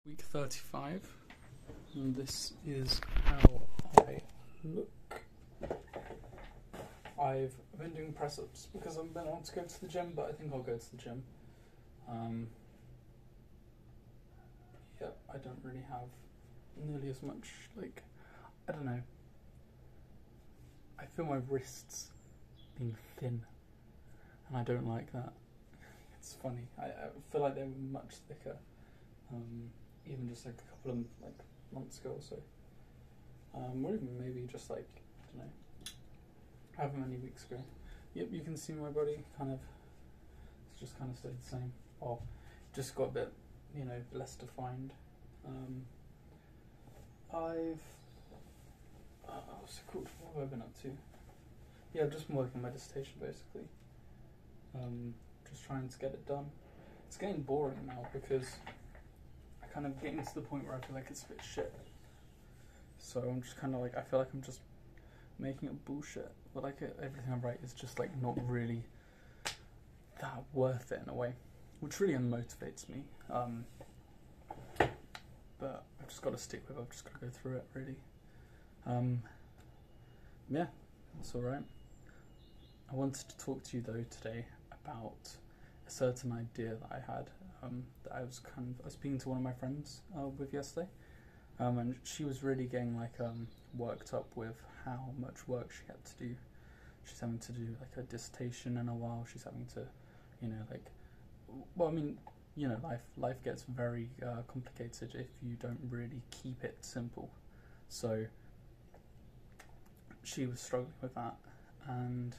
Week 35, and this is how I look. I've been doing press-ups because I haven't been able to go to the gym, but I think I'll go to the gym. Yeah, I don't really have nearly as much, I don't know. I feel my wrists being thin, and I don't like that. It's funny. I feel like they were much thicker. Even just a couple of months ago or so, or even maybe just I don't know, however many weeks ago. Yep, you can see my body it's just kind of stayed the same, or just got a bit, less defined. What's it called? What have I been up to? Yeah, I've just been working my dissertation basically. Just trying to get it done. It's getting boring now because kind of getting to the point where I feel like it's a bit shit. So I'm just I feel like I'm just making it bullshit. But everything I write is just not really that worth it in a way, which really unmotivates me. But I've just got to stick with it. I've just got to go through it really. Yeah, that's alright. I wanted to talk to you though today about a certain idea that I had. That I was speaking to one of my friends with yesterday, and she was really getting worked up with how much work she had to do. She's having to do a dissertation in a while. She's having to, life gets very complicated if you don't really keep it simple. So she was struggling with that, and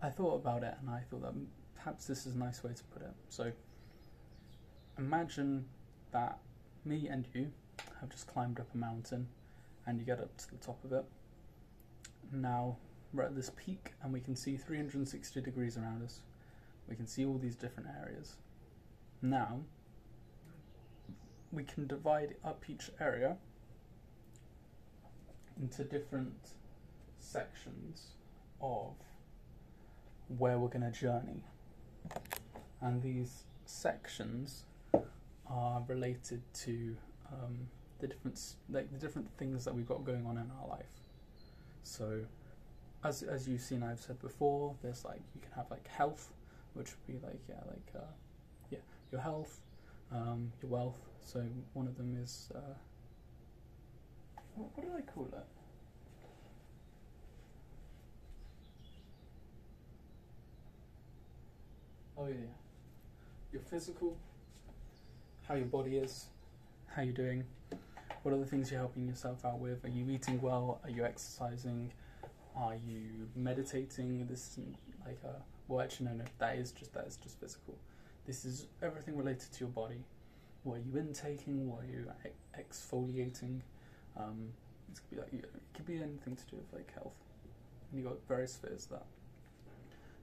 I thought about it, and I thought that perhaps this is a nice way to put it. So imagine that me and you have just climbed up a mountain, and you get up to the top of it. Now we're at this peak, and we can see 360 degrees around us. We can see all these different areas. Now we can divide up each area into different sections of where we're going to journey, and these sections are related to the different things that we've got going on in our life. So as you've seen, I've said before, there's you can have health, which would be your health, your wealth. So one of them is what do I call it? Oh yeah, your physical, how your body is, how you're doing, what are the things you're helping yourself out with, are you eating well, are you exercising, are you meditating? This isn't well actually no, that is just physical. This is everything related to your body. What are you intaking, what are you exfoliating? It could be anything to do with health. And you've got various spheres of that.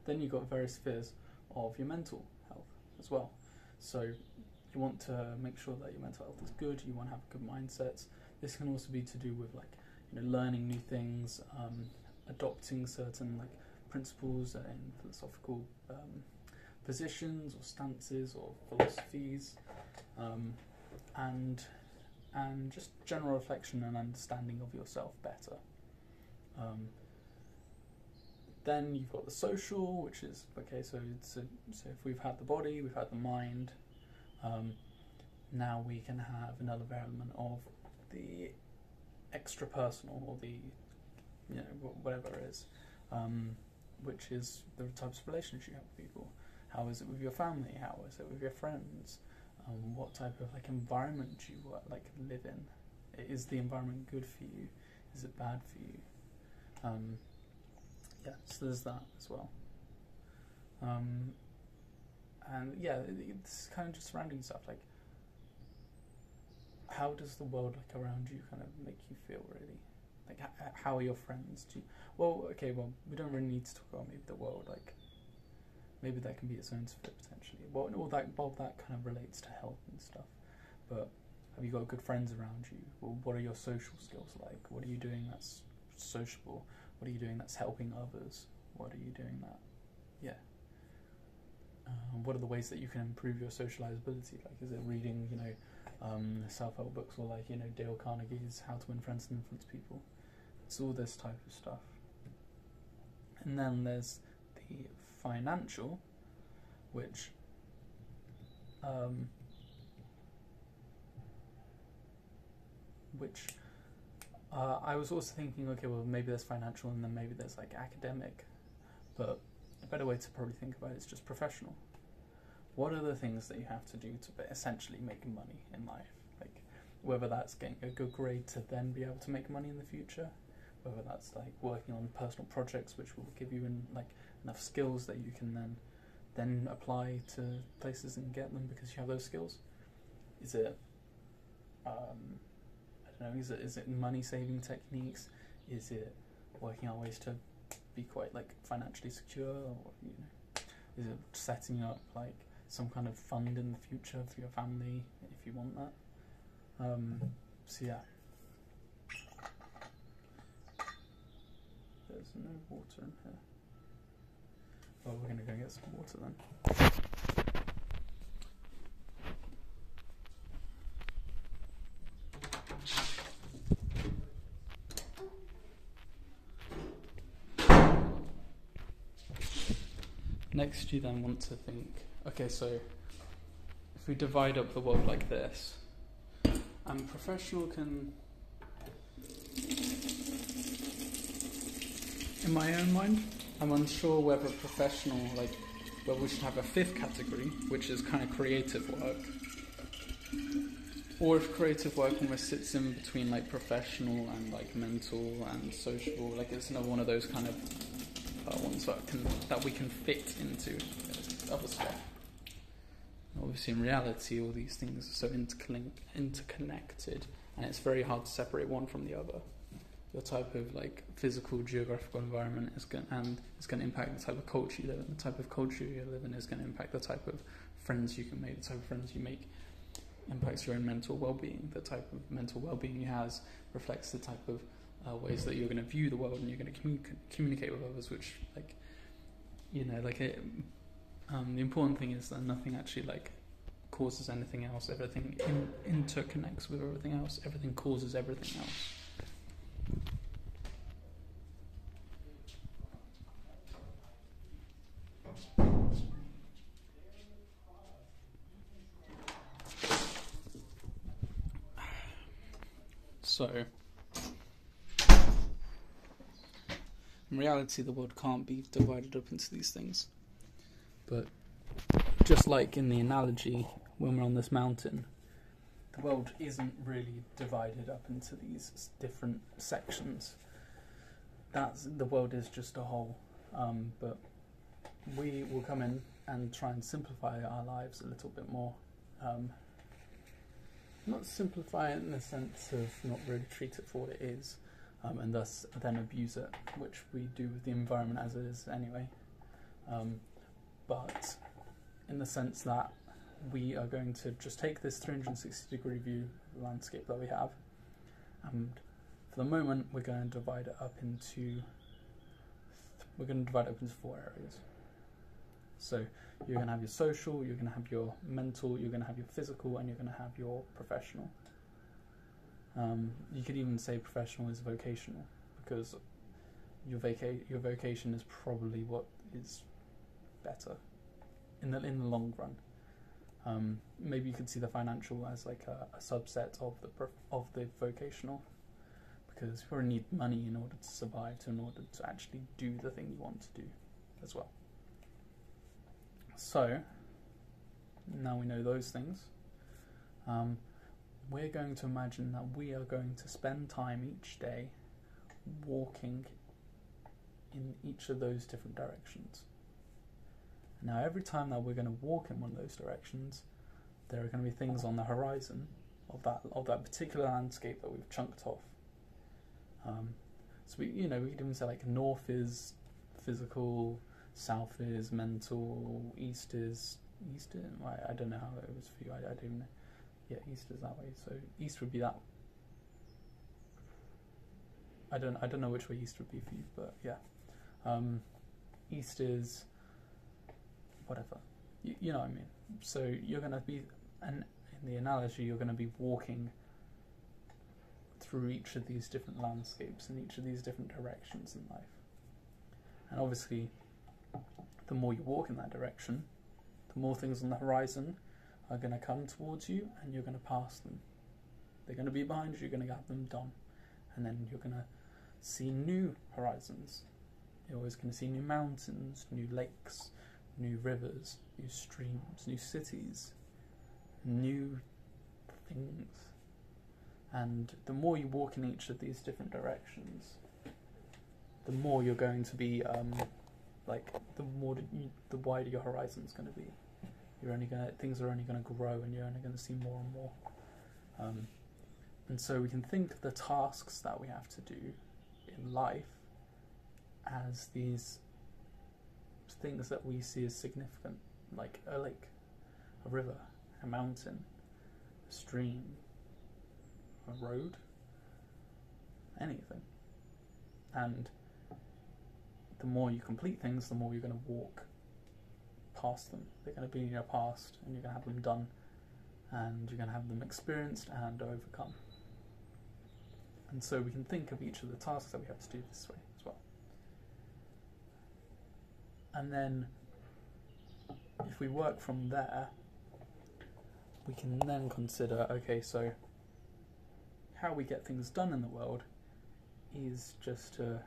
Then you've got various spheres of your mental health as well. So you want to make sure that your mental health is good, you want to have good mindsets. This can also be to do with learning new things, adopting certain principles in philosophical positions or stances or philosophies, and just general reflection and understanding of yourself better. Then you've got the social, which is so if we've had the body, we've had the mind. Now we can have another element of the extra personal, or the whatever it is, which is the types of relationships you have with people. How is it with your family? How is it with your friends? What type of environment do you live in? Is the environment good for you? Is it bad for you? Yeah, so there's that as well. And yeah, it's kind of just surrounding stuff. How does the world around you kind of make you feel really? How are your friends? Well, we don't really need to talk about maybe the world. Maybe that can be its own sphere potentially. Well, all that kind of relates to health and stuff. But have you got good friends around you? Well, what are your social skills like? What are you doing that's sociable? What are you doing that's helping others? What are you doing that? Yeah. What are the ways that you can improve your socializability? Is it reading, self-help books, or like, you know, Dale Carnegie's How to Win Friends and Influence People. It's all this type of stuff. And then there's the financial, which I was also thinking, okay, well, maybe there's financial and then maybe there's like academic, but a better way to probably think about it is just professional. What are the things that you have to do to essentially make money in life? Like, whether that's getting a good grade to then be able to make money in the future, whether that's like working on personal projects which will give you like enough skills that you can then apply to places and get them because you have those skills. Is it I don't know, is it money saving techniques? Is it working out ways to be quite like financially secure, or, you know, is it setting up like some kind of fund in the future for your family if you want that? So yeah, there's no water in here. Well, we're gonna go get some water then. Next, you then want to think, okay, so if we divide up the world like this, and professional can, in my own mind, I'm unsure whether professional, like, whether we should have a fifth category, which is kind of creative work, or if creative work almost sits in between like professional and like mental and social, like it's another one of those kind of ones that we can fit into other stuff. Obviously, in reality, all these things are so interconnected, and it's very hard to separate one from the other. Your type of like physical, geographical environment is going to impact the type of culture you live in. The type of culture you live in is going to impact the type of friends you can make. The type of friends you make impacts your own mental well-being. The type of mental well-being you have reflects the type of ways that you're going to view the world and you're going to communicate with others, which, like, you know, like it, the important thing is that nothing actually like causes anything else. Everything interconnects with everything else. Everything causes everything else. So, in reality, the world can't be divided up into these things. But just like in the analogy, when we're on this mountain, the world isn't really divided up into these different sections. The world is just a whole. But we will come in and try and simplify our lives a little bit more. Not simplify it in the sense of not really treat it for what it is, and thus then abuse it, which we do with the environment as it is anyway. But in the sense that we are going to just take this 360-degree view of the landscape that we have, and for the moment we're going to divide it up into 4 areas. So you're going to have your social, you're going to have your mental, you're going to have your physical, and you're going to have your professional. You could even say professional is vocational, because your vocation is probably what is better in the long run. Maybe you could see the financial as like a subset of the vocational, because you probably need money in order to survive, in order to actually do the thing you want to do as well. So, now we know those things, we're going to imagine that we are going to spend time each day walking in each of those different directions. Now, every time that we're going to walk in one of those directions, there are going to be things on the horizon of that particular landscape that we've chunked off. So we could even say like north is physical, south is mental, east is I don't know how it was for you. I don't even know. Yeah, east is that way. So east would be that. I don't know which way east would be for you, but yeah, east is whatever. You know what I mean. So you're gonna be, and in the analogy, you're going to be walking through each of these different landscapes in each of these different directions in life. And obviously, the more you walk in that direction, the more things on the horizon are going to come towards you, and you're going to pass them. They're going to be behind you, you're going to have them done. And then you're going to see new horizons. You're always going to see new mountains, new lakes, new rivers, new streams, new cities, new things. And the more you walk in each of these different directions, the more you're going to be, the wider your horizon's going to be. Things are only going to grow, and you're only going to see more and more. And so we can think of the tasks that we have to do in life as these things that we see as significant, like a lake, a river, a mountain, a stream, a road, anything. And the more you complete things, the more you're going to walk past them. They're going to be in your past, and you're going to have them done, and you're going to have them experienced and overcome. And so we can think of each of the tasks that we have to do this way as well. And then if we work from there, we can then consider, okay, so how we get things done in the world is just to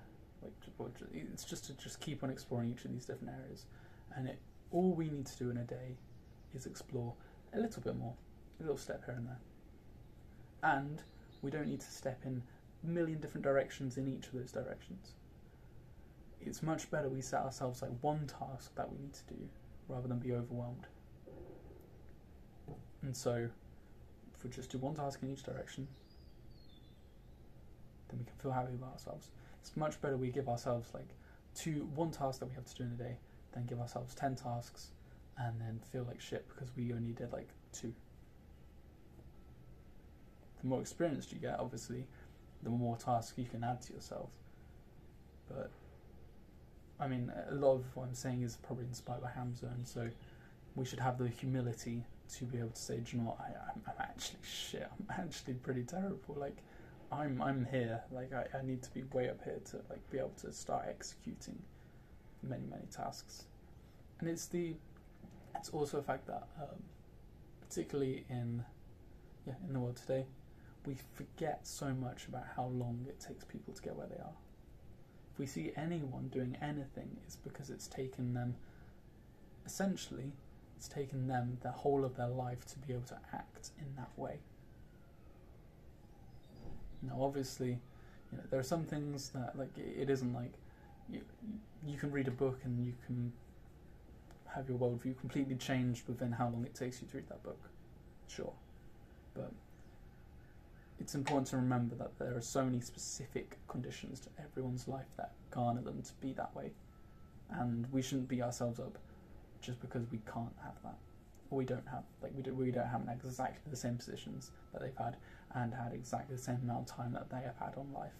just keep on exploring each of these different areas. And all we need to do in a day is explore a little bit more, a little step here and there. And we don't need to step in a million different directions in each of those directions. It's much better we set ourselves like one task that we need to do rather than be overwhelmed. And so if we just do one task in each direction, then we can feel happy about ourselves. It's much better we give ourselves like one task that we have to do in a day, than give ourselves 10 tasks and then feel like shit because we only did like 2. The more experienced you get, obviously, the more tasks you can add to yourself. But I mean, a lot of what I'm saying is probably inspired by Hamza, and so we should have the humility to be able to say, do you know what, I'm actually shit, I'm actually pretty terrible, like, I'm here, like, I need to be way up here to, like, be able to start executing many tasks. And it's also a fact that, particularly in the world today, we forget so much about how long it takes people to get where they are. If we see anyone doing anything, it's because it's taken them the whole of their life to be able to act in that way. Now, obviously, there are some things that, like, it isn't like you can read a book and you can have your worldview completely changed within how long it takes you to read that book. Sure. But it's important to remember that there are so many specific conditions to everyone's life that garner them to be that way. And we shouldn't beat ourselves up just because we can't have that. Or we don't have, like, we don't have exactly the same positions that they've had and had exactly the same amount of time that they have had on life,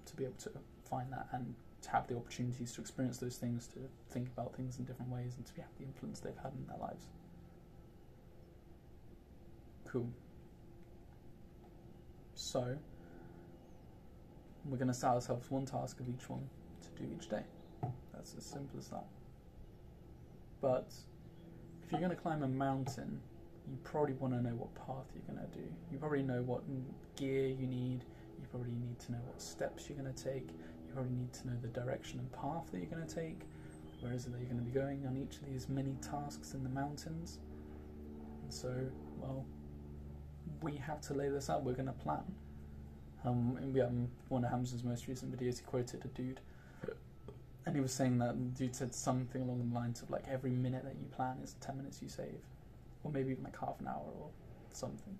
to be able to find that and to have the opportunities to experience those things, to think about things in different ways, and to have the influence they've had in their lives. Cool. So, we're going to set ourselves one task of each one to do each day. That's as simple as that. But if you're going to climb a mountain, you probably want to know what path you're going to do. You probably know what gear you need. You probably need to know what steps you're going to take. You probably need to know the direction and path that you're going to take. Where is it that you're going to be going on each of these many tasks in the mountains? And so, well, we have to lay this out. We're going to plan. In one of Hamza's most recent videos, he quoted a dude, and he was saying that the dude said something along the lines of, like, every minute that you plan is 10 minutes you save, or maybe even like half an hour or something.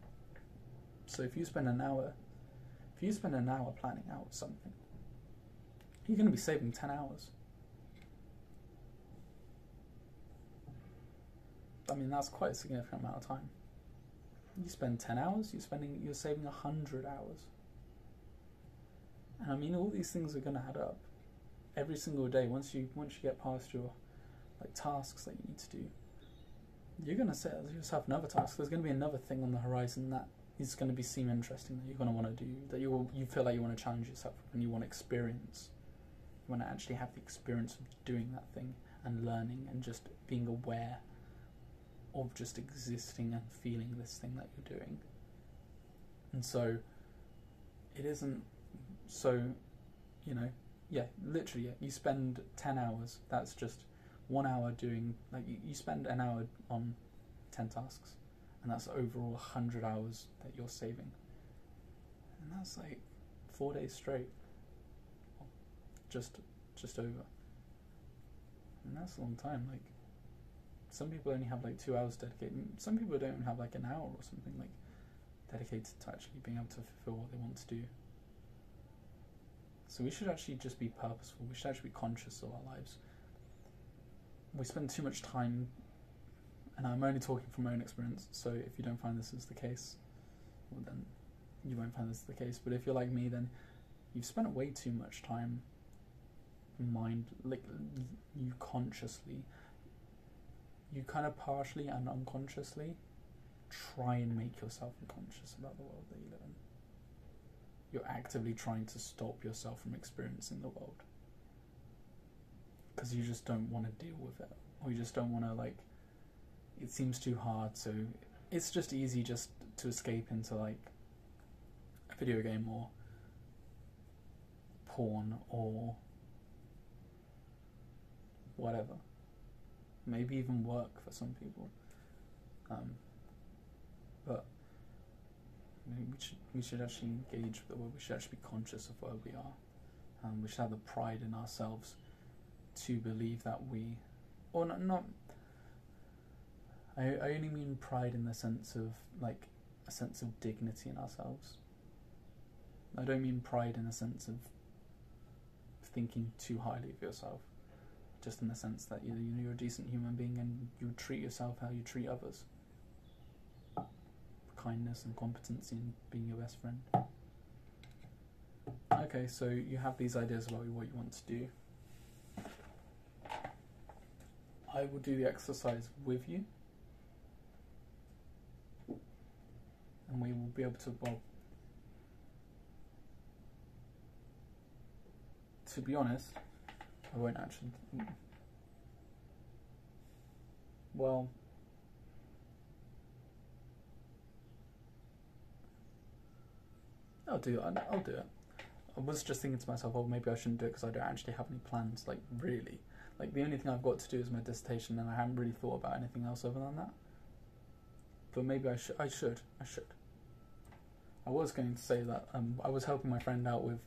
So if you spend an hour planning out something, you're going to be saving 10 hours. I mean, that's quite a significant amount of time. You spend 10 hours, you're saving 100 hours. And I mean, all these things are going to add up every single day. Once you get past your, like, tasks that you need to do, you're going to set yourself another task. There's going to be another thing on the horizon that is going to seem interesting, that you're going to want to do, that you feel like you want to challenge yourself and you want to experience. You want to actually have the experience of doing that thing and learning and just being aware of just existing and feeling this thing that you're doing. And so it isn't so, you know, yeah, literally, yeah, you spend 10 hours, that's just 1 hour doing, like you spend an hour on 10 tasks, and that's overall 100 hours that you're saving. And that's like 4 days straight, just over. And that's a long time. Like, some people only have like 2 hours dedicated, some people don't have like an hour or something like dedicated to actually being able to fulfill what they want to do. So we should actually just be purposeful. We should actually be conscious of our lives. We spend too much time, and I'm only talking from my own experience, so if you don't find this is the case, well then you won't find this is the case. But if you're like me, then you've spent way too much time you consciously, you kind of partially and unconsciously try and make yourself unconscious about the world that you live in. You're actively trying to stop yourself from experiencing the world because you just don't want to deal with it, or you just don't want to, like, it seems too hard, so it's just easy just to escape into like a video game or porn or whatever, maybe even work for some people, but we should actually engage with the world. We should actually be conscious of where we are. We should have the pride in ourselves to believe that we, or not. I only mean pride in the sense of like a sense of dignity in ourselves. I don't mean pride in the sense of thinking too highly of yourself, just in the sense that you're a decent human being and you treat yourself how you treat others. Kindness and competency and being your best friend. Okay, so you have these ideas about what you want to do. I will do the exercise with you, and we will be able to, well, to be honest, I won't actually, well, I'll do it. I was just thinking to myself, oh, maybe I shouldn't do it because I don't actually have any plans, like, really. Like, the only thing I've got to do is my dissertation, and I haven't really thought about anything else other than that. But maybe I should. I was going to say that I was helping my friend out with,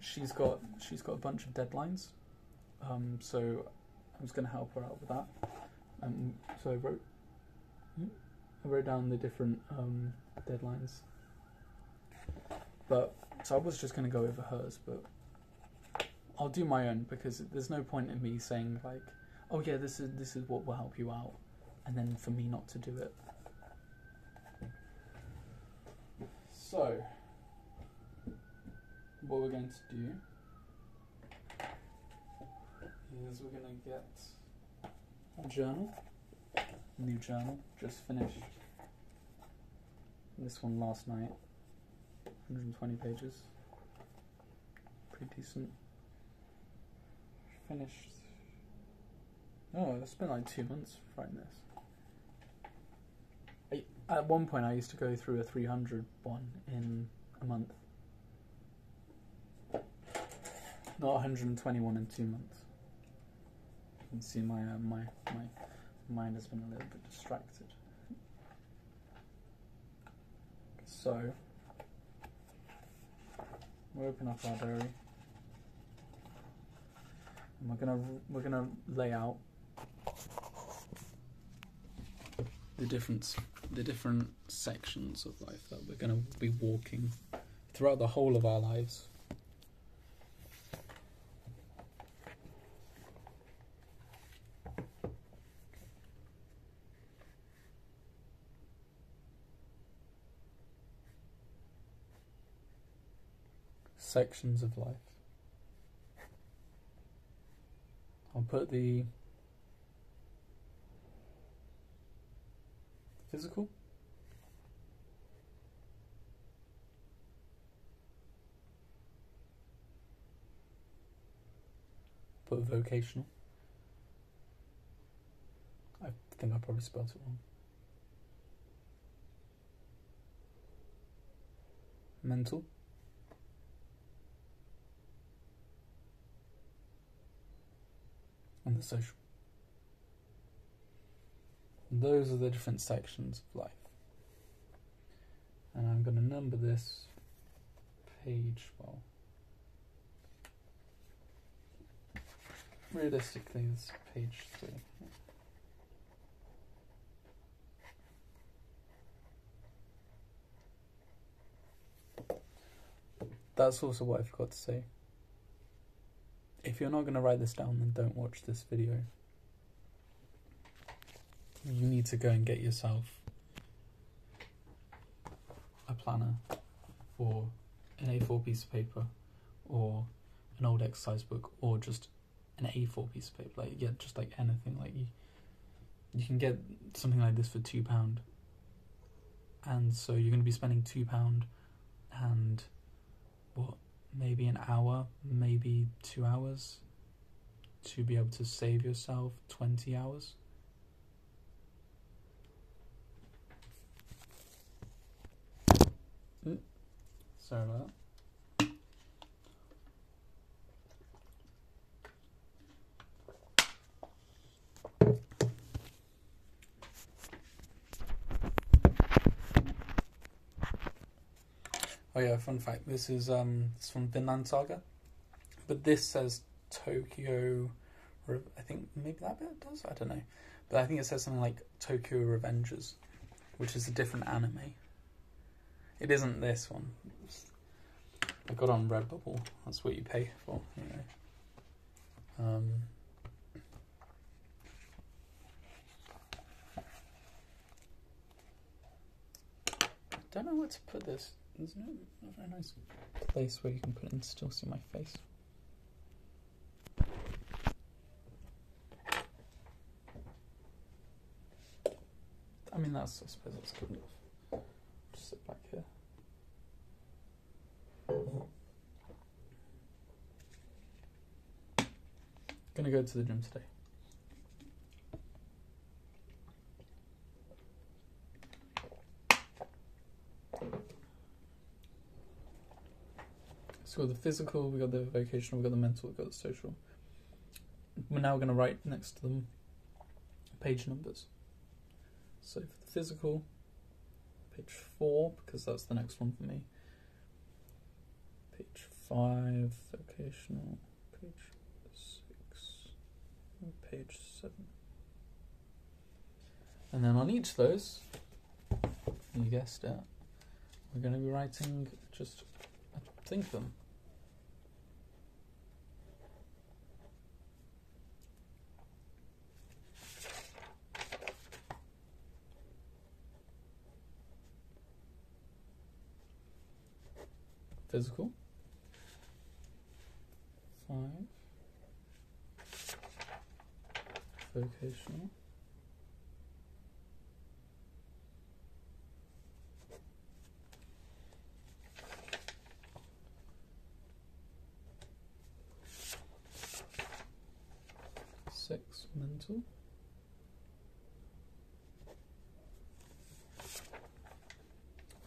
she's got a bunch of deadlines, so I was going to help her out with that. So I wrote down the different deadlines. But so I was just going to go over hers, but I'll do my own, because there's no point in me saying like, oh yeah, this is what will help you out, and then for me not to do it. So what we're going to do is we're going to get a journal, a new journal, just finished this one last night. 120 pages, pretty decent. Finished. Oh, it's been like 2 months writing this. At one point I used to go through a 300 one in a month. Not 121 in 2 months. You can see my mind has been a little bit distracted. So we'll open up our diary, and we're gonna lay out the different sections of life that we're gonna be walking throughout the whole of our lives. Sections of life. I'll put the Physical. Put vocational. I think I probably spelled it wrong. Mental. And the social. And those are the different sections of life. And I'm going to number this page, well, realistically it's page 3. That's also what I forgot to say. If you're not going to write this down, then don't watch this video. You need to go and get yourself a planner or an A4 piece of paper or an old exercise book or just an A4 piece of paper. Like, yeah, just like anything. Like you can get something like this for £2, and so you're going to be spending £2 and what, maybe an hour, maybe 2 hours to be able to save yourself 20 hours. Sorry about that. Oh yeah, fun fact, this is it's from Vinland Saga, but this says Tokyo, I think maybe that bit does, I don't know, but I think it says something like Tokyo Revengers, which is a different anime. It isn't this one. I got on Redbubble, that's what you pay for, you know. I don't know where to put this. There's no very nice place where you can put it and still see my face. I mean, I suppose that's good enough. Just sit back here. Gonna go to the gym today. So we've got the physical, we've got the vocational, we've got the mental, we've got the social. We're now going to write next to them page numbers. So for the physical, page 4, because that's the next one for me. Page 5, vocational, page 6, and page 7. And then on each of those, you guessed it, we're going to be writing just a thing for them. Physical, 5, vocational, 6, mental,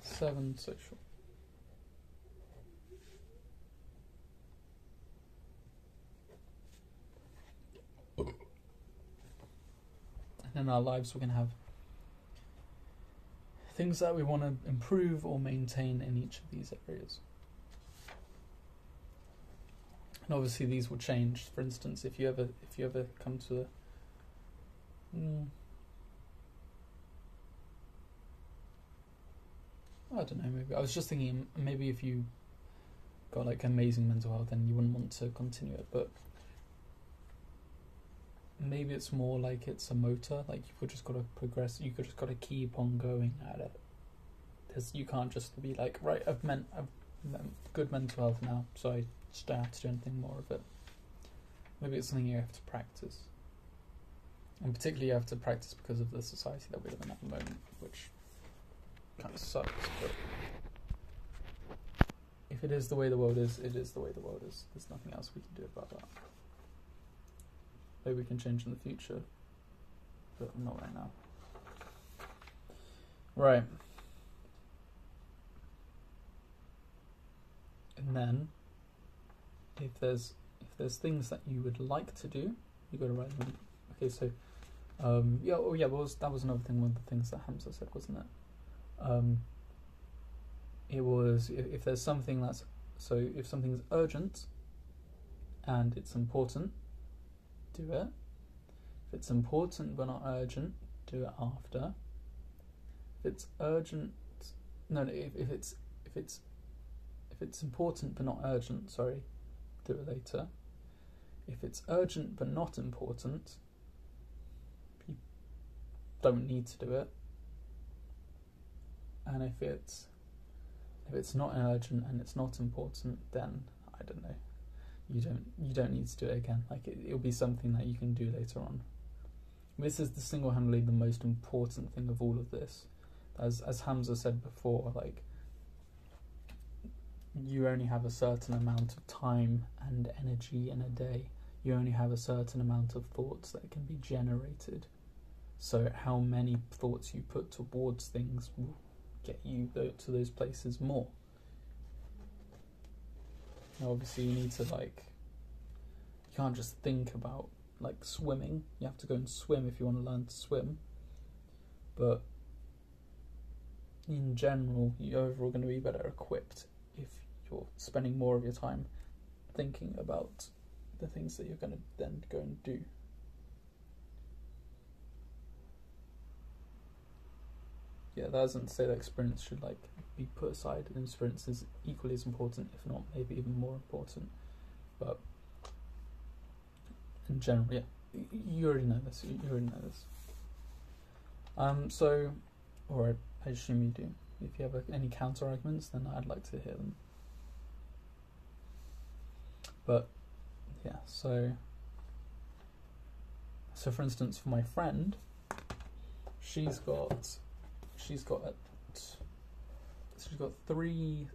7, social. In our lives, we're going to have things that we want to improve or maintain in each of these areas. And obviously these will change. For instance, if you ever come to I don't know, maybe I was just thinking maybe if you got like amazing mental health then you wouldn't want to continue it, but maybe it's more like it's a motor, like you've just got to progress, you've just got to keep on going at it. You can't just be like, right, I've good mental health now, so I just don't have to do anything more of it. Maybe it's something you have to practice. And particularly you have to practice because of the society that we live in at the moment, which kind of sucks, but if it is the way the world is, it is the way the world is. There's nothing else we can do about that. Maybe we can change in the future, but not right now. Right. And then, if there's things that you would like to do, you got to write them. Okay, so, that was another thing. One of the things that Hamza said, wasn't it? It was if there's something if something's urgent and it's important, do it. If it's important but not urgent, do it after. If it's urgent, if it's important but not urgent, do it later. If it's urgent but not important, you don't need to do it. And if it's not urgent and it's not important, then I don't know. You don't need to do it again. Like it'll be something that you can do later on. This is single-handedly the most important thing of all of this. As Hamza said before, like you only have a certain amount of time and energy in a day. You only have a certain amount of thoughts that can be generated. So how many thoughts you put towards things will get you to those places more. Now, obviously you need to you can't just think about swimming. You have to go and swim if you want to learn to swim, but in general you're overall going to be better equipped if you're spending more of your time thinking about the things that you're going to then go and do. Yeah, that doesn't say that experience should be put aside. And experience is equally as important, if not maybe even more important. But in general, yeah, you already know this. So, alright, I assume you do. If you have any counter arguments, then I'd like to hear them. But yeah, so for instance, for my friend, she's got three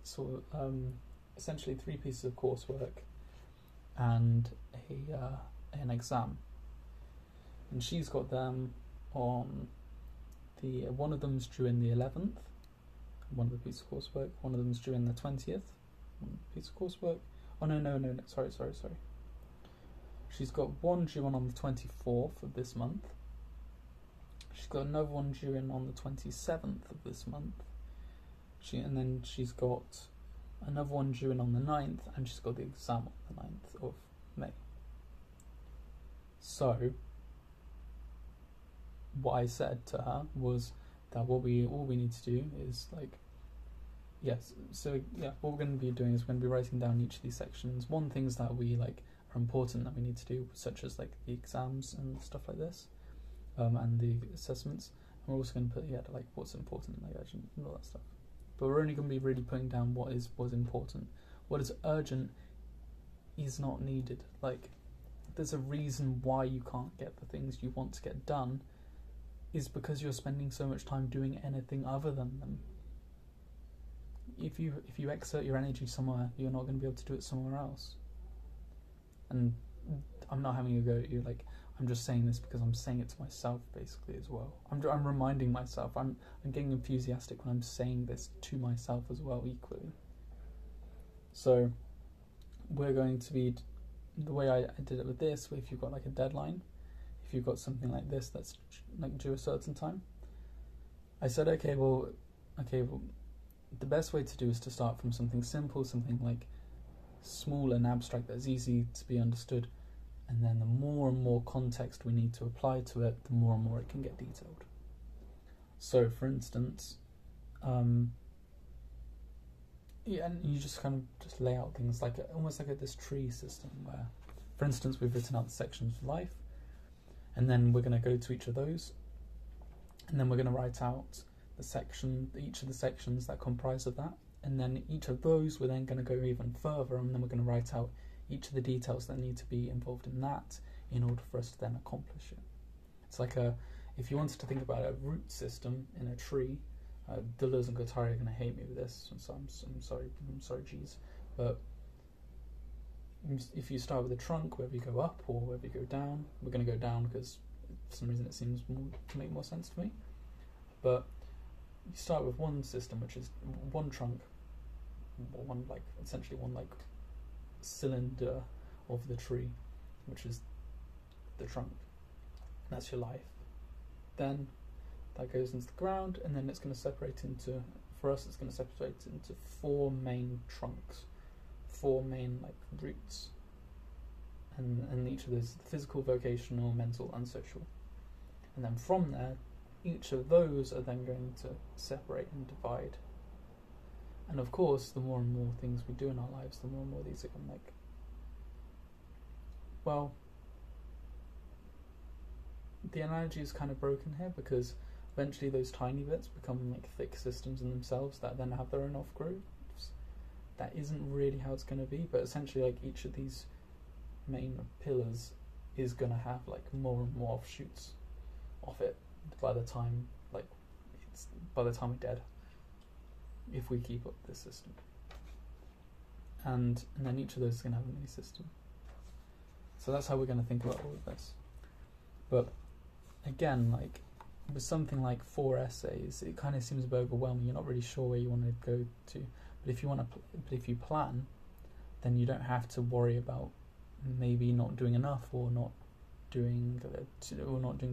essentially three pieces of coursework and an exam, and she's got them on one of them's due in the 11th, one of the pieces of coursework. One of them's due in the 20th, one piece of coursework. Oh no, sorry. She's got one due on the 24th of this month. She's got another one due in on the 27th of this month. And then she's got another one due in on the 9th, and she's got the exam on the 9th of May. So what I said to her was that all we need to do is what we're going to be doing is we're going to be writing down each of these sections. One, things that we are important that we need to do, such as the exams and stuff like this. And the assessments. And we're also going to put what's important and urgent and all that stuff. But we're only going to be really putting down what is important. What is urgent is not needed. There's a reason why you can't get the things you want to get done, is because you're spending so much time doing anything other than them. If you exert your energy somewhere, you're not going to be able to do it somewhere else. And I'm not having a go at you. I'm just saying this because I'm saying it to myself basically as well. I'm reminding myself. I'm getting enthusiastic when I'm saying this to myself as well equally. So we're going to be, the way I did it with this, if you've got a deadline, if you've got something like this that's due a certain time, I said okay, well the best way to do is to start from something simple, something small and abstract that's easy to be understood. And then the more and more context we need to apply to it, the more and more it can get detailed. So, for instance, and you just kind of just lay out things almost like this tree system where, for instance, we've written out the sections of life, and then we're going to go to each of those, and then we're going to write out each of the sections that comprise of that, and then each of those we're then going to go even further, and then we're going to write out each of the details that need to be involved in that in order for us to then accomplish it. It's like if you wanted to think about a root system in a tree, Dillers and Guattari are going to hate me with this, so I'm sorry, geez. But if you start with a trunk, whether you go up or whether you go down, we're going to go down because for some reason it seems to make more sense to me. But you start with one system, which is one trunk, essentially one cylinder of the tree, which is the trunk. That's your life. Then that goes into the ground, and then it's going to separate into, for us, it's going to separate into 4 main trunks, 4 main roots, and each of those physical, vocational, mental, and social. And then from there, each of those are then going to separate and divide. And of course, the more and more things we do in our lives, the more and more these are going to well, the analogy is kind of broken here, because eventually those tiny bits become thick systems in themselves that then have their own off-growths. That isn't really how it's going to be, but essentially each of these main pillars is going to have more and more offshoots of it by the time we're dead, if we keep up this system. And then each of those is going to have a mini system. So that's how we're going to think about all of this. But again, with something like 4 essays, it kind of seems a bit overwhelming. You're not really sure where you want to go to. But if you plan, then you don't have to worry about maybe not doing enough or not doing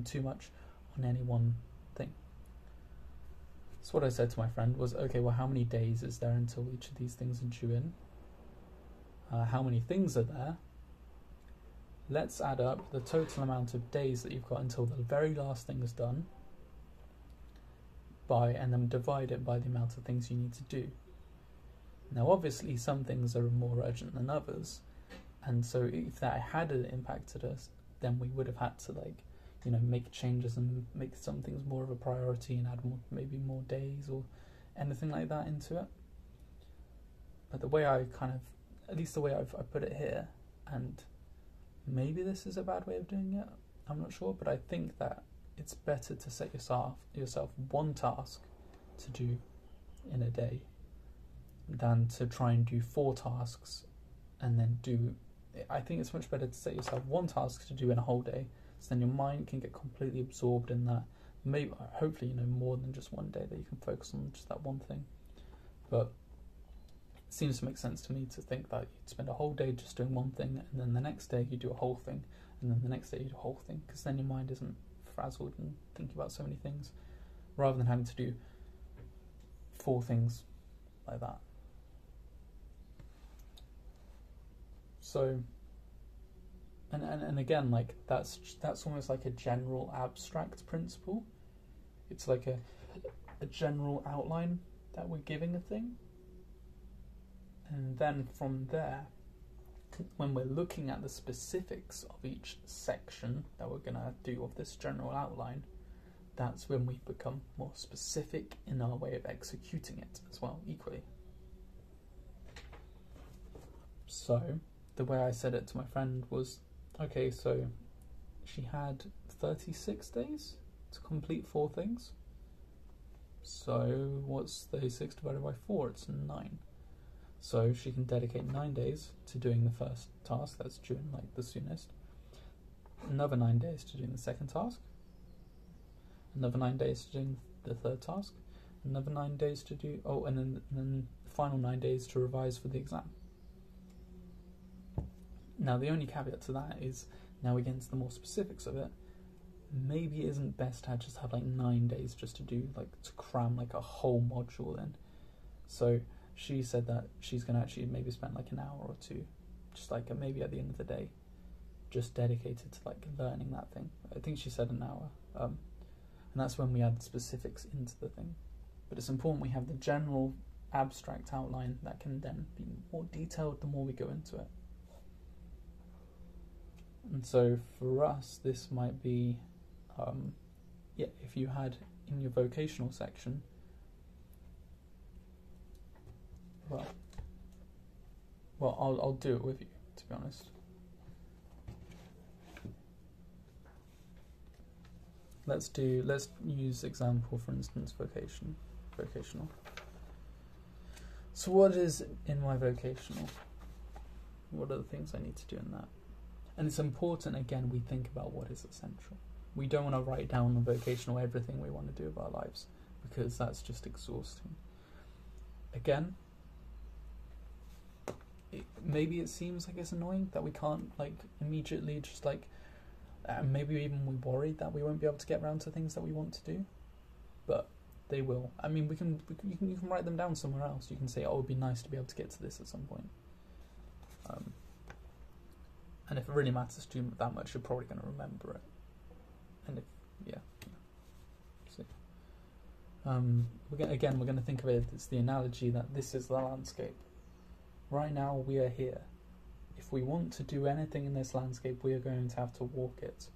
too much on any one thing. So what I said to my friend was, okay, well, how many days is there until each of these things are due in? How many things are there? Let's add up the total amount of days that you've got until the very last thing is done and then divide it by the amount of things you need to do. Now, obviously, some things are more urgent than others, and so if that had impacted us, then we would have had to make changes and make some things more of a priority and add maybe more days or anything like that into it. But the way I at least the way I've put it here, and maybe this is a bad way of doing it, I'm not sure, but I think that it's better to set yourself one task to do in a day than to try and do 4 tasks and then I think it's much better to set yourself one task to do in a whole day, so then your mind can get completely absorbed in that. Maybe, hopefully, more than just one day that you can focus on just that one thing. But it seems to make sense to me to think that you'd spend a whole day just doing one thing, and then the next day you do a whole thing, and then the next day you do a whole thing, because then your mind isn't frazzled and thinking about so many things, rather than having to do 4 things like that. So, and again, that's almost like a general abstract principle. It's like a general outline that we're giving a thing. And then from there, when we're looking at the specifics of each section that we're going to do of this general outline, that's when we become more specific in our way of executing it as well, equally. So, the way I said it to my friend was, okay, so she had 36 days to complete 4 things. So, what's 36 divided by 4? It's 9. So she can dedicate 9 days to doing the first task, that's due in the soonest. Another 9 days to doing the second task. Another 9 days to doing the third task. Another 9 days to do, and then the final 9 days to revise for the exam. Now the only caveat to that is, now we get into the more specifics of it, maybe it isn't best to just have 9 days just to do, to cram a whole module in. So she said that she's going to actually maybe spend an hour or 2, just maybe at the end of the day, just dedicated to learning that thing. I think she said an hour, and that's when we add specifics into the thing. But it's important we have the general abstract outline that can then be more detailed the more we go into it. And so for us, this might be, if you had in your vocational section, well, I'll do it with you, to be honest. let's use example, for instance, vocational. So what is in my vocational? What are the things I need to do in that? And it's important, again, we think about what is essential. We don't want to write down on vocational everything we want to do with our lives, because that's just exhausting. Again, maybe it seems like it's annoying that we can't like immediately just like, maybe even we worried that we won't be able to get around to things that we want to do, but they will. I mean, you can write them down somewhere else. You can say, oh, it would be nice to be able to get to this at some point. And if it really matters to you that much, you're probably going to remember it. And if, yeah. See. We're going to think of it as the analogy that this is the landscape. Right now, we are here. If we want to do anything in this landscape, we are going to have to walk it.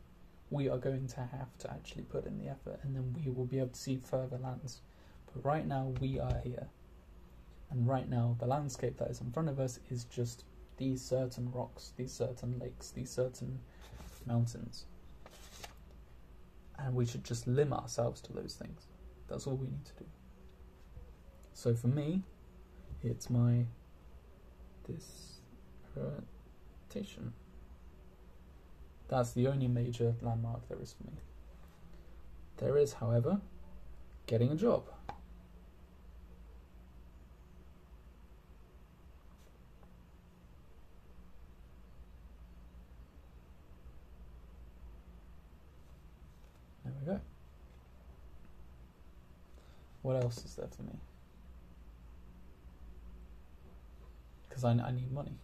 We are going to have to actually put in the effort, and then we will be able to see further lands. But right now, we are here. And right now, the landscape that is in front of us is just these certain rocks, these certain lakes, these certain mountains. And we should just limit ourselves to those things. That's all we need to do. So for me, it's my dissertation. That's the only major landmark there is for me. There is, however, getting a job. There we go. What else is there for me? Because I need money.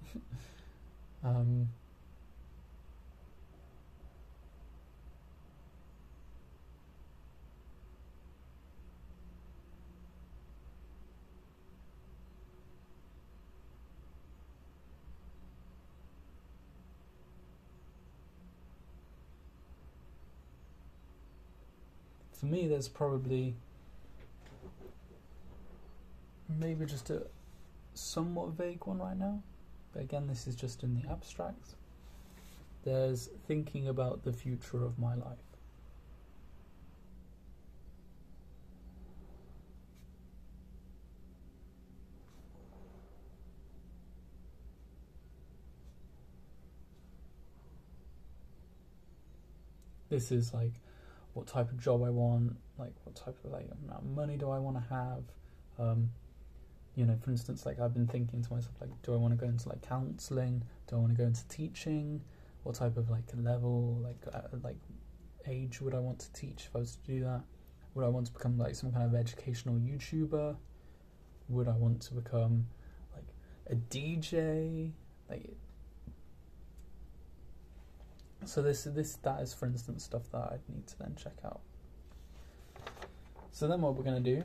For me, there's probably maybe just a somewhat vague one right now, but again, this is just in the abstract. There's thinking about the future of my life. This is like, what type of job I want, like what type of like amount of money do I want to have, you know, for instance, like I've been thinking to myself, like, do I want to go into like counselling? Do I want to go into teaching? What type of like level, like age would I want to teach if I was to do that? Would I want to become like some kind of educational YouTuber? Would I want to become like a DJ? Like, so that is, for instance, stuff that I'd need to then check out. So then what we're going to do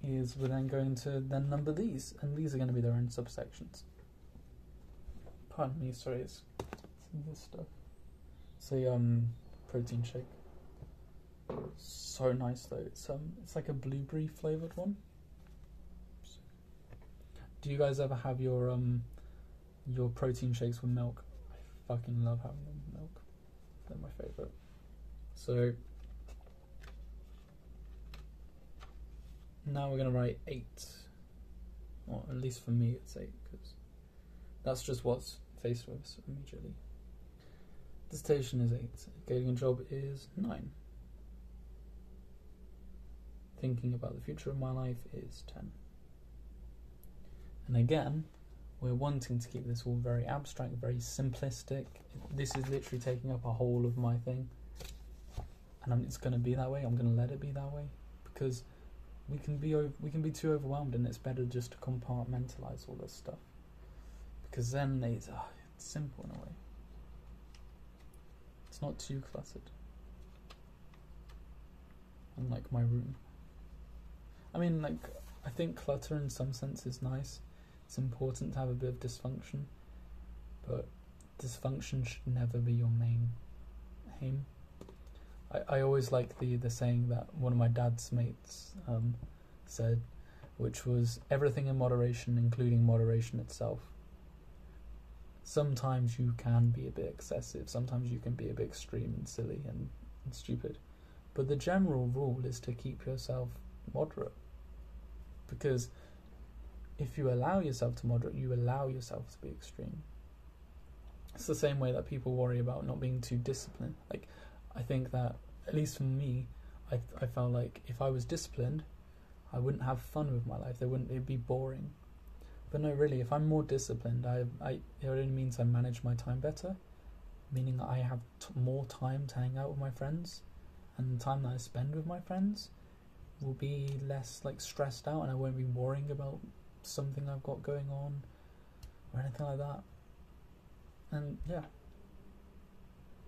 is we're then going to then number these, and these are going to be their own subsections. Pardon me, sorry, it's this stuff. So protein shake. So nice though. It's like a blueberry flavoured one. Do you guys ever have your protein shakes with milk? I fucking love having them with milk. They're my favourite. So now we're going to write 8. Or at least for me it's 8, because that's just what's faced with us immediately. Dissertation is 8. Getting a job is 9. Thinking about the future of my life is 10. And again, we're wanting to keep this all very abstract, very simplistic. This is literally taking up a whole of my thing. And it's going to be that way. I'm going to let it be that way. Because we can be too overwhelmed, and it's better just to compartmentalize all this stuff. Because then it's simple in a way. It's not too cluttered. Unlike my room. I mean, like, I think clutter in some sense is nice. It's important to have a bit of dysfunction, but dysfunction should never be your main aim. I always like the saying that one of my dad's mates said, which was, everything in moderation, including moderation itself. Sometimes you can be a bit excessive, sometimes you can be a bit extreme and silly and stupid, But the general rule is to keep yourself moderate, because if you allow yourself to moderate, you allow yourself to be extreme. It's the same way that people worry about not being too disciplined. Like, I think that, at least for me, I felt like if I was disciplined, I wouldn't have fun with my life. It'd be boring. But no, really, if I'm more disciplined, it only means I manage my time better, meaning I have more time to hang out with my friends, and the time that I spend with my friends will be less like stressed out, and I won't be worrying about something I've got going on or anything like that. And yeah,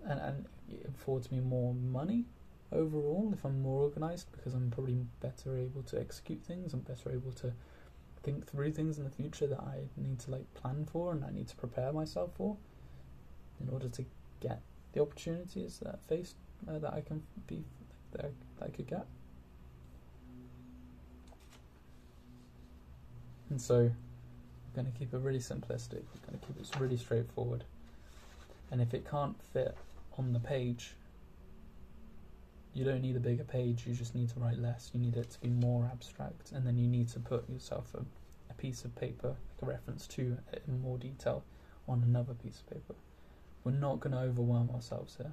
and it affords me more money overall if I'm more organised, because I'm probably better able to execute things. I'm better able to think through things in the future that I need to like plan for and I need to prepare myself for, in order to get the opportunities that I can be that I could get. And so we're going to keep it really simplistic. We're going to keep it really straightforward. And if it can't fit on the page, you don't need a bigger page, you just need to write less. You need it to be more abstract, and then you need to put yourself a piece of paper, like a reference to it in more detail on another piece of paper. We're not going to overwhelm ourselves here.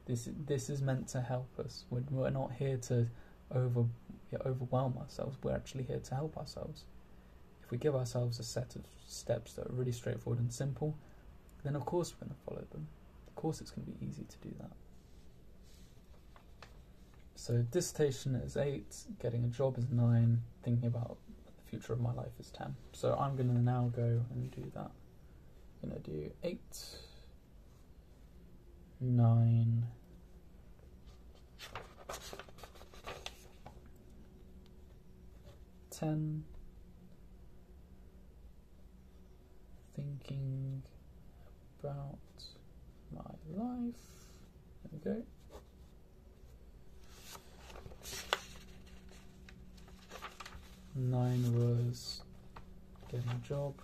This is meant to help us. We're not here to overwhelm ourselves. We're actually here to help ourselves. If we give ourselves a set of steps that are really straightforward and simple, then of course we're going to follow them. Of course it's going to be easy to do that. So dissertation is 8, getting a job is 9, thinking about the future of my life is 10. So I'm going to now go and do that. I'm going to do 8, 9, 10, thinking about my life. There we go. Nine was getting a job.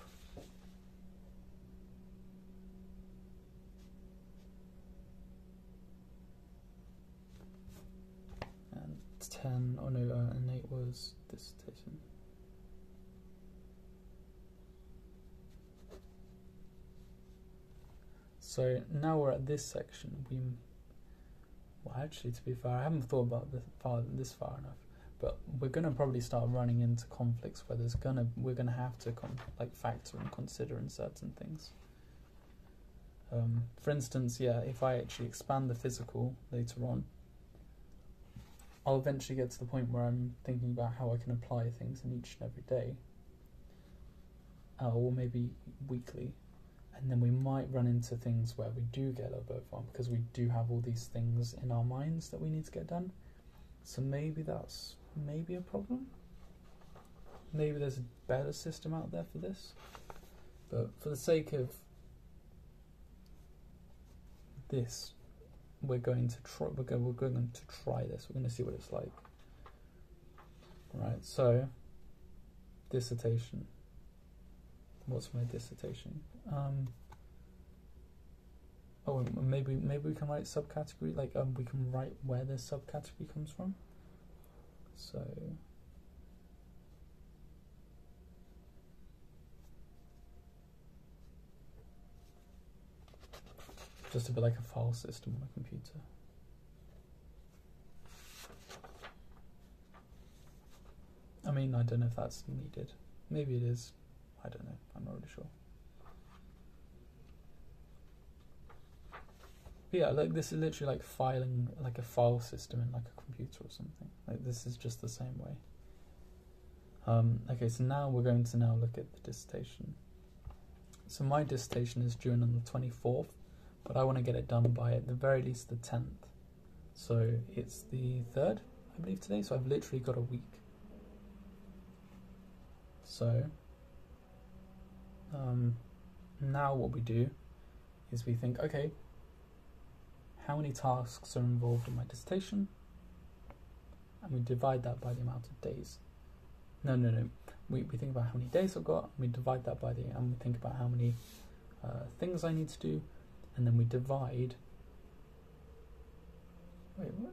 And 10, oh no, and 8 was dissertation. So now we're at this section. Well, actually, to be fair, I haven't thought about this far enough. But we're going to probably start running into conflicts where we're going to have to factor and consider in certain things. For instance, if I actually expand the physical later on, I'll eventually get to the point where I'm thinking about how I can apply things in each and every day, or maybe weekly, and then we might run into things where we do get a little bit overwhelmed because we do have all these things in our minds that we need to get done. So maybe that's a problem. Maybe there's a better system out there for this. But for the sake of this, we're going to try. We're going to try this. We're going to see what it's like. Right. So, dissertation. What's my dissertation? Oh, maybe we can write subcategory. We can write where this subcategory comes from. So. Just a bit like a file system on a computer. I mean, I don't know if that's needed. Maybe it is. I don't know. I'm not really sure. But yeah, this is literally like filing like a file system in like a computer or something. This is just the same way. Okay, so now we're going to look at the dissertation. So my dissertation is due on the 24th. But I want to get it done by at the very least the 10th. So it's the 3rd, I believe, today. So I've literally got a week. So now what we do is we think, okay, how many tasks are involved in my dissertation? And we divide that by the amount of days. No. We think about how many days I've got, and we divide that by and we think about how many things I need to do. And then we divide. Wait, what?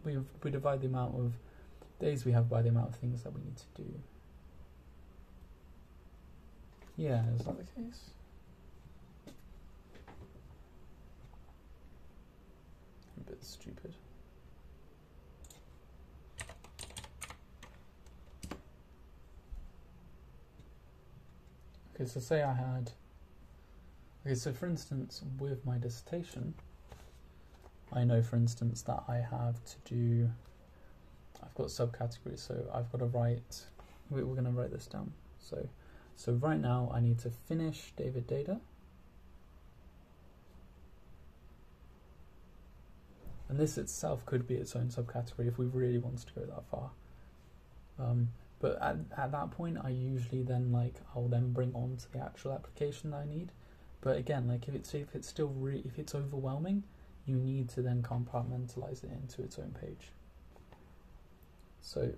we divide the amount of days we have by the amount of things that we need to do. Yeah, is that the case? A bit stupid. Okay, so say I had... Okay, so for instance, with my dissertation, I know, for instance, that I have to do... I've got subcategories, so I've got to write... We're going to write this down. So right now, I need to finish David data. And this itself could be its own subcategory if we really wanted to go that far. But at that point, I usually then I'll then bring on to the actual application that I need. But again, if it's still if it's overwhelming, you need to then compartmentalize it into its own page. So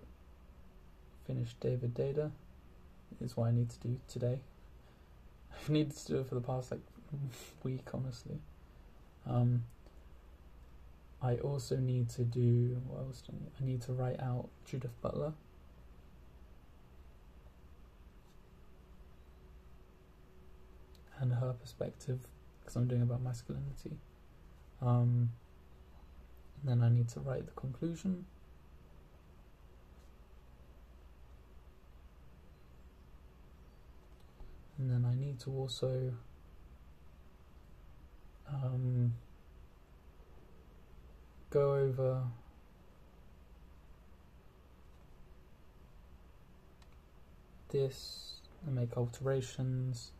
finish David data is what I need to do today. I've needed to do it for the past week, honestly. I also need to do, what else do I need? I need to write out Judith Butler. And her perspective, because I'm doing about masculinity. And then I need to write the conclusion. And then I need to also go over this and make alterations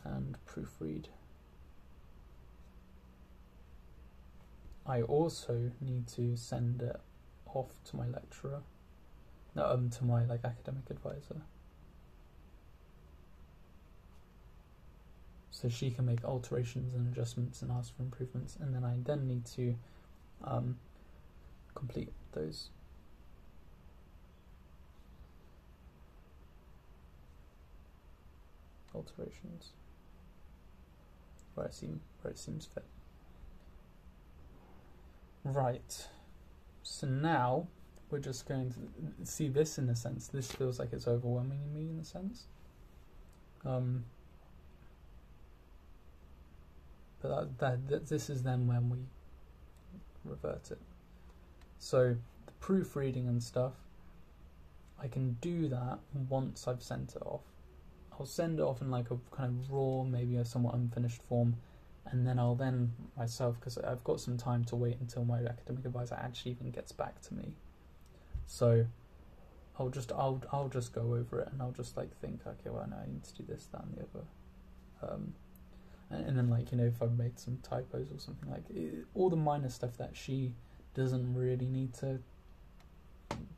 and proofread. I also need to send it off to my lecturer, to my academic advisor, so she can make alterations and adjustments and ask for improvements, and then I then need to complete those. Alterations where it seems fit. Right, so now we're just going to see this in a sense. This feels like it's overwhelming me in a sense. But this is then when we revert it. So the proofreading and stuff, I can do that once I've sent it off. I'll send it off in a kind of raw, maybe a somewhat unfinished form, and then I'll then myself, because I've got some time to wait until my academic advisor actually even gets back to me. So I'll just go over it, and I'll just think, okay, well, no, I need to do this, that, and the other. And then if I've made some typos or something, all the minor stuff that she doesn't really need to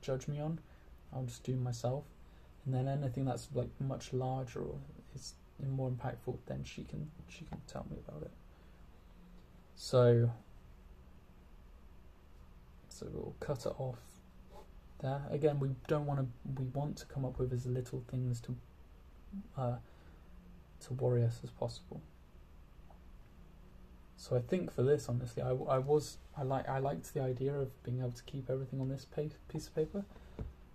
judge me on, I'll just do myself. And then anything that's much larger or is more impactful, then she can tell me about it. So we'll cut it off there. Again, we want to come up with as little things to worry us as possible. So I think for this, honestly, I liked the idea of being able to keep everything on this piece of paper,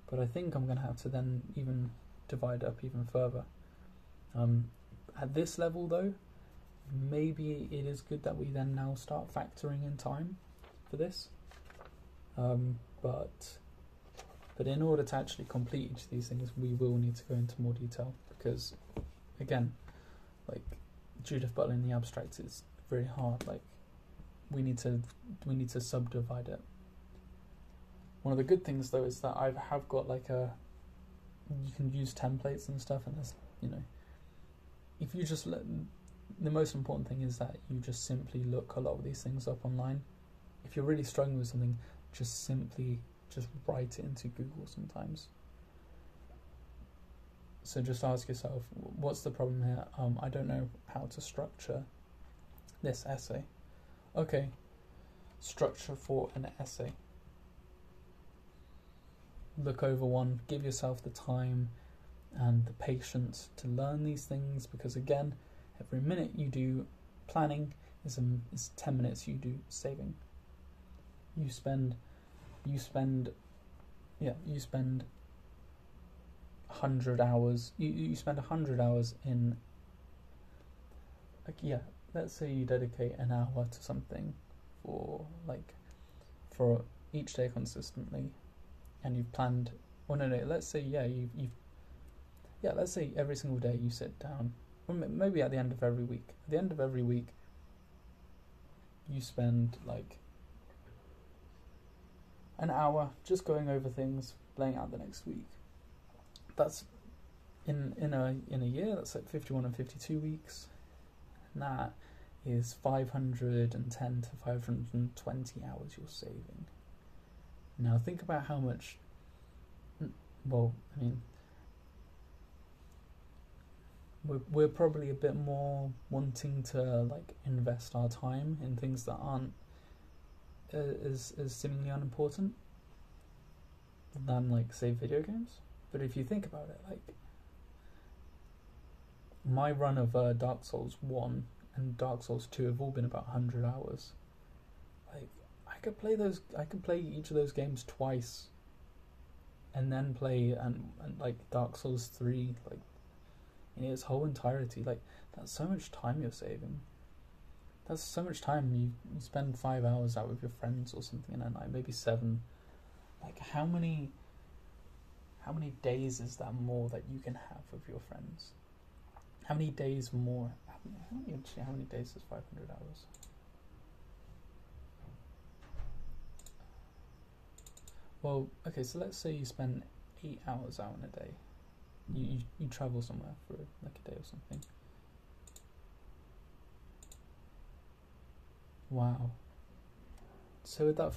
but I think I'm going to have to then even divide up even further. At this level, though, maybe it is good that we then now start factoring in time for this. But in order to actually complete each of these things, we will need to go into more detail, because, again, Judith Butler in the abstract is very hard. We need to subdivide it. One of the good things though is that I have got you can use templates and stuff, and there's if you just the most important thing is that you just simply look a lot of these things up online. If you're really struggling with something, just write it into Google sometimes. So just ask yourself, what's the problem here? I don't know how to structure this essay. Okay, structure for an essay. Look over one, give yourself the time and the patience to learn these things, because again, every minute you do planning is 10 minutes you do saving. You spend you spend 100 hours. You spend 100 hours in. Like, yeah, let's say you dedicate an hour to something for each day consistently, and you've planned. Well, no. Let's say let's say every single day you sit down. Or maybe at the end of every week. At the end of every week, you spend like an hour just going over things, laying out the next week. That's in a year. That's like 51 and 52 weeks. And that is 510 to 520 hours you're saving. Now think about how much. Well, I mean, we're probably a bit more wanting to like invest our time in things that aren't as seemingly unimportant than like say video games. But if you think about it, like my run of Dark Souls 1 and Dark Souls 2 have all been about 100 hours. Like I could play each of those games twice, and then play and like Dark Souls 3 like in its whole entirety. Like that's so much time you're saving. That's so much time you spend 5 hours out with your friends or something in a night, maybe 7. Like how many days is that more that you can have with your friends? How many days more? How many days is 500 hours? Well, okay, so let's say you spend 8 hours out in a day. You travel somewhere for like a day or something. Wow. So with that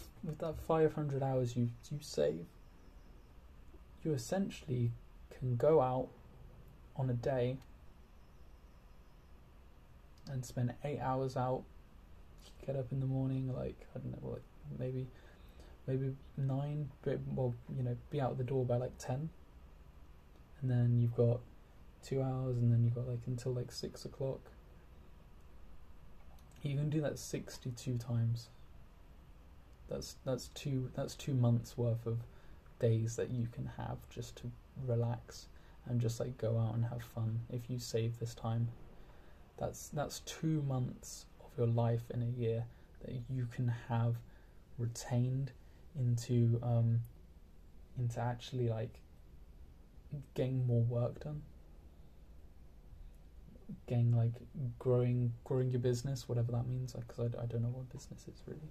500 hours you save, you essentially can go out on a day and spend 8 hours out. Get up in the morning, like I don't know, like maybe 9, but well, be out the door by like 10, and then you've got 2 hours, and then you've got like until like 6 o'clock. You can do that 62 times. That's 2 months worth of days that you can have just to relax and just like go out and have fun. If you save this time, that's 2 months of your life in a year that you can have retained into actually like getting more work done, getting like growing your business, whatever that means, because I don't know what business is really.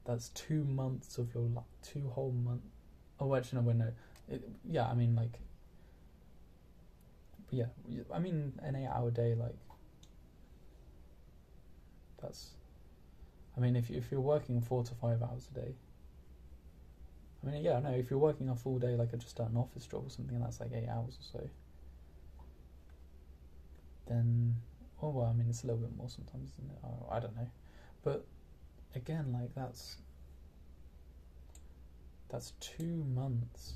That's 2 months of your life, 2 whole months. Oh, actually, no. I mean, like, yeah, I mean, an 8-hour day, like, that's, I mean, if you're working 4 to 5 hours a day, I mean, yeah, no, if you're working a full day, like just an office job or something, and that's like 8 hours or so, then, oh, well, I mean, it's a little bit more sometimes, isn't it? I don't know. But, again, like, that's 2 months.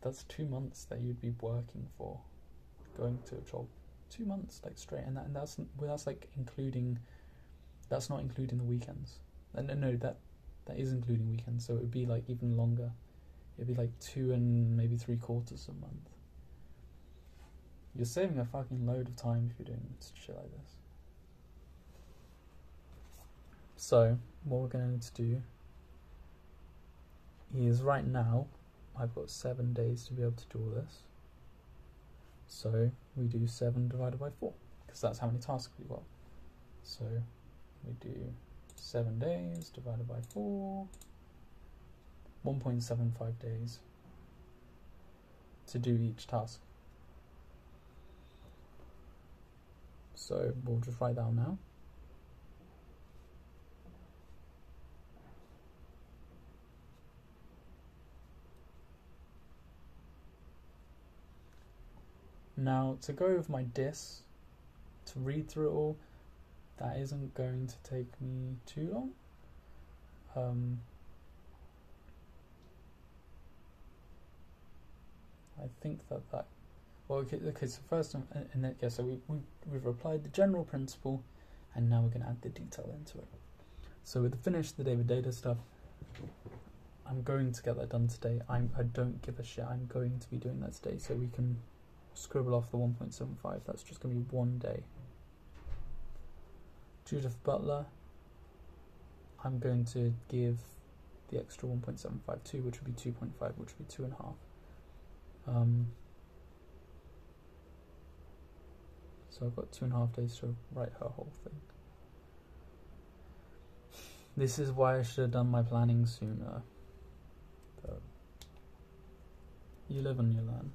That's 2 months that you'd be working for, going to a job. 2 months, like, straight, and that's like including, that's not including the weekends. No, that is including weekends, so it would be like even longer. It'd be like 2 and maybe 3/4 a month. You're saving a fucking load of time if you're doing shit like this. So, what we're going to do is, right now, I've got 7 days to be able to do all this. So, we do 7 divided by 4, because that's how many tasks we've got. So, we do 7 days divided by 4, 1.75 days to do each task. So we'll just write down now. Now, to go with my dis, to read through it all, that isn't going to take me too long. I think that well, okay. So first, so we've applied the general principle, and now we're going to add the detail into it. So with the David Data stuff, I'm going to get that done today. I don't give a shit. I'm going to be doing that today, so we can scribble off the 1.75. That's just going to be 1 day. Judith Butler, I'm going to give the extra 1.75 to, which would be 2.5, which would be 2.5. So I've got 2.5 days to write her whole thing. This is why I should have done my planning sooner. But you live and you learn.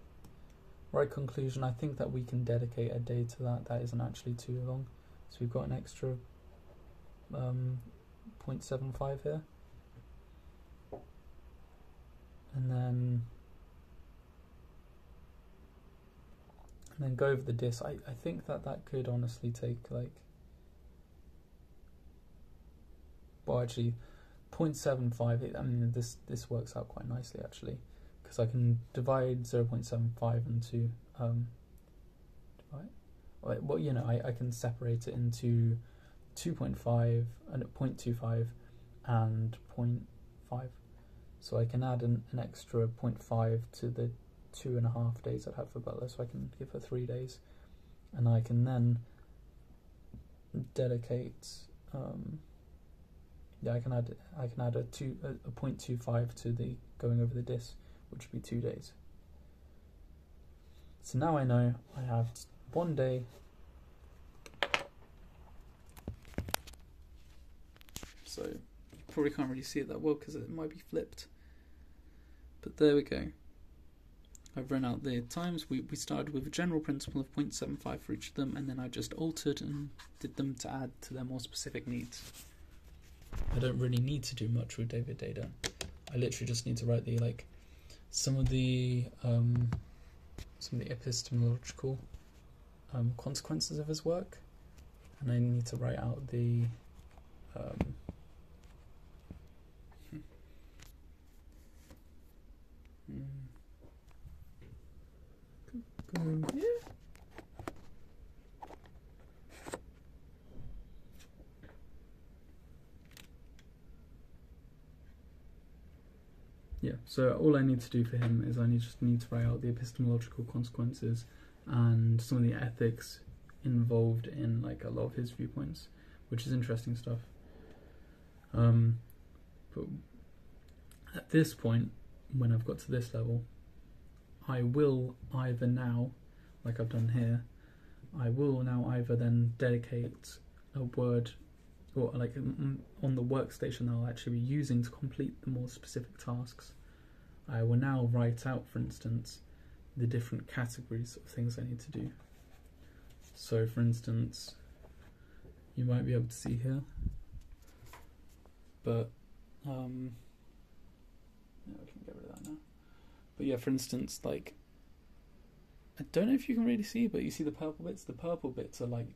Right, conclusion. I think that we can dedicate a day to that. That isn't actually too long. So we've got an extra 0.75 here. And then go over the disk. I think that could honestly take like, well, actually 0.75, I mean this works out quite nicely actually, because I can divide 0.75 into well, you know, I can separate it into 2.5 and 0.25 and 0.5, so I can add an extra 0.5 to the 2.5 days I'd have for Butler, so I can give her 3 days, and I can then dedicate I can add a 0.25 to the going over the disk, which would be 2 days. So now I know I have 1 day. So you probably can't really see it that well because it might be flipped. But there we go. I've run out the times. We started with a general principle of 0.75 for each of them, and then I just altered and did them to add to their more specific needs. I don't really need to do much with David Data. I literally just need to write the some of the epistemological consequences of his work, and I need to write out the so all I need to do for him is I just need to write out the epistemological consequences and some of the ethics involved in like a lot of his viewpoints, which is interesting stuff. But at this point, when I've got to this level, I will either now, like I've done here, I will now either then dedicate a word, or like on the workstation that I'll actually be using to complete the more specific tasks. I will now write out, for instance, the different categories of things I need to do. So, for instance, you might be able to see here, but no, I can get rid of that now. But yeah, for instance, like, I don't know if you can really see, but you see the purple bits? The purple bits are like,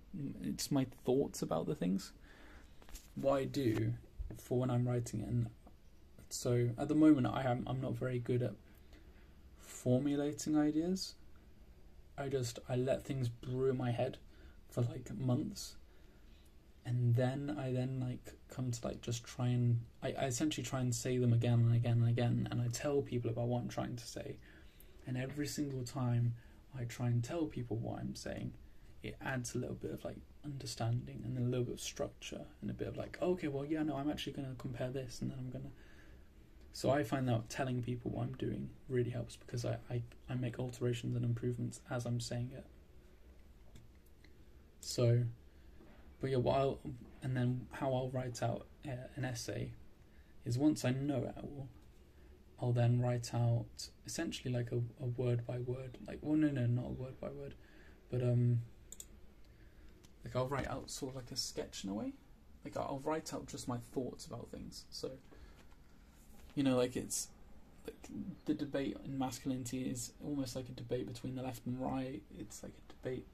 it's my thoughts about the things. What I do for when I'm writing it, and so at the moment I'm not very good at formulating ideas. I let things brew in my head for like months, and then I like come to like just try and I essentially try and say them again and again and again, and I tell people about what I'm trying to say, and every single time I try and tell people what I'm saying, it adds a little bit of like understanding and a little bit of structure and a bit of like, okay, well, yeah, no, I'm actually going to compare this, and then I'm going to. So I find that telling people what I'm doing really helps, because I make alterations and improvements as I'm saying it. So, but yeah, and then how I'll write out an essay is, once I know it all, I'll then write out essentially like a word by word, like, well, no, not a word by word, but like I'll write out sort of like a sketch in a way. Like I'll write out just my thoughts about things. So, you know, like it's like the debate in masculinity is almost like a debate between the left and right. It's like a debate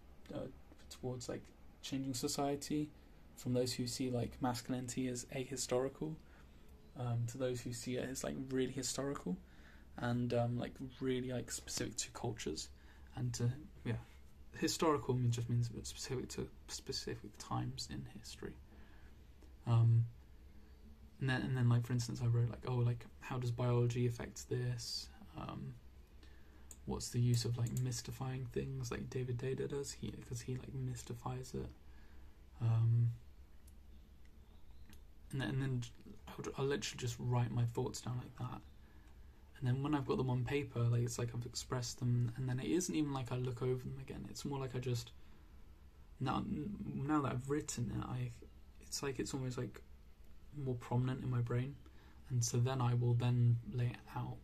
towards like changing society, from those who see like masculinity as ahistorical, to those who see it as like really historical, and like really like specific to cultures, and to historical just means specific to specific times in history. and then like for instance I wrote like, oh, like how does biology affect this, what's the use of like mystifying things like David Data does, because he like mystifies it, and then I'll literally just write my thoughts down like that. And then when I've got them on paper, like it's like I've expressed them, and then it isn't even like I look over them again. It's more like I just now that I've written it, it's like it's almost like more prominent in my brain, and so then I will then lay it out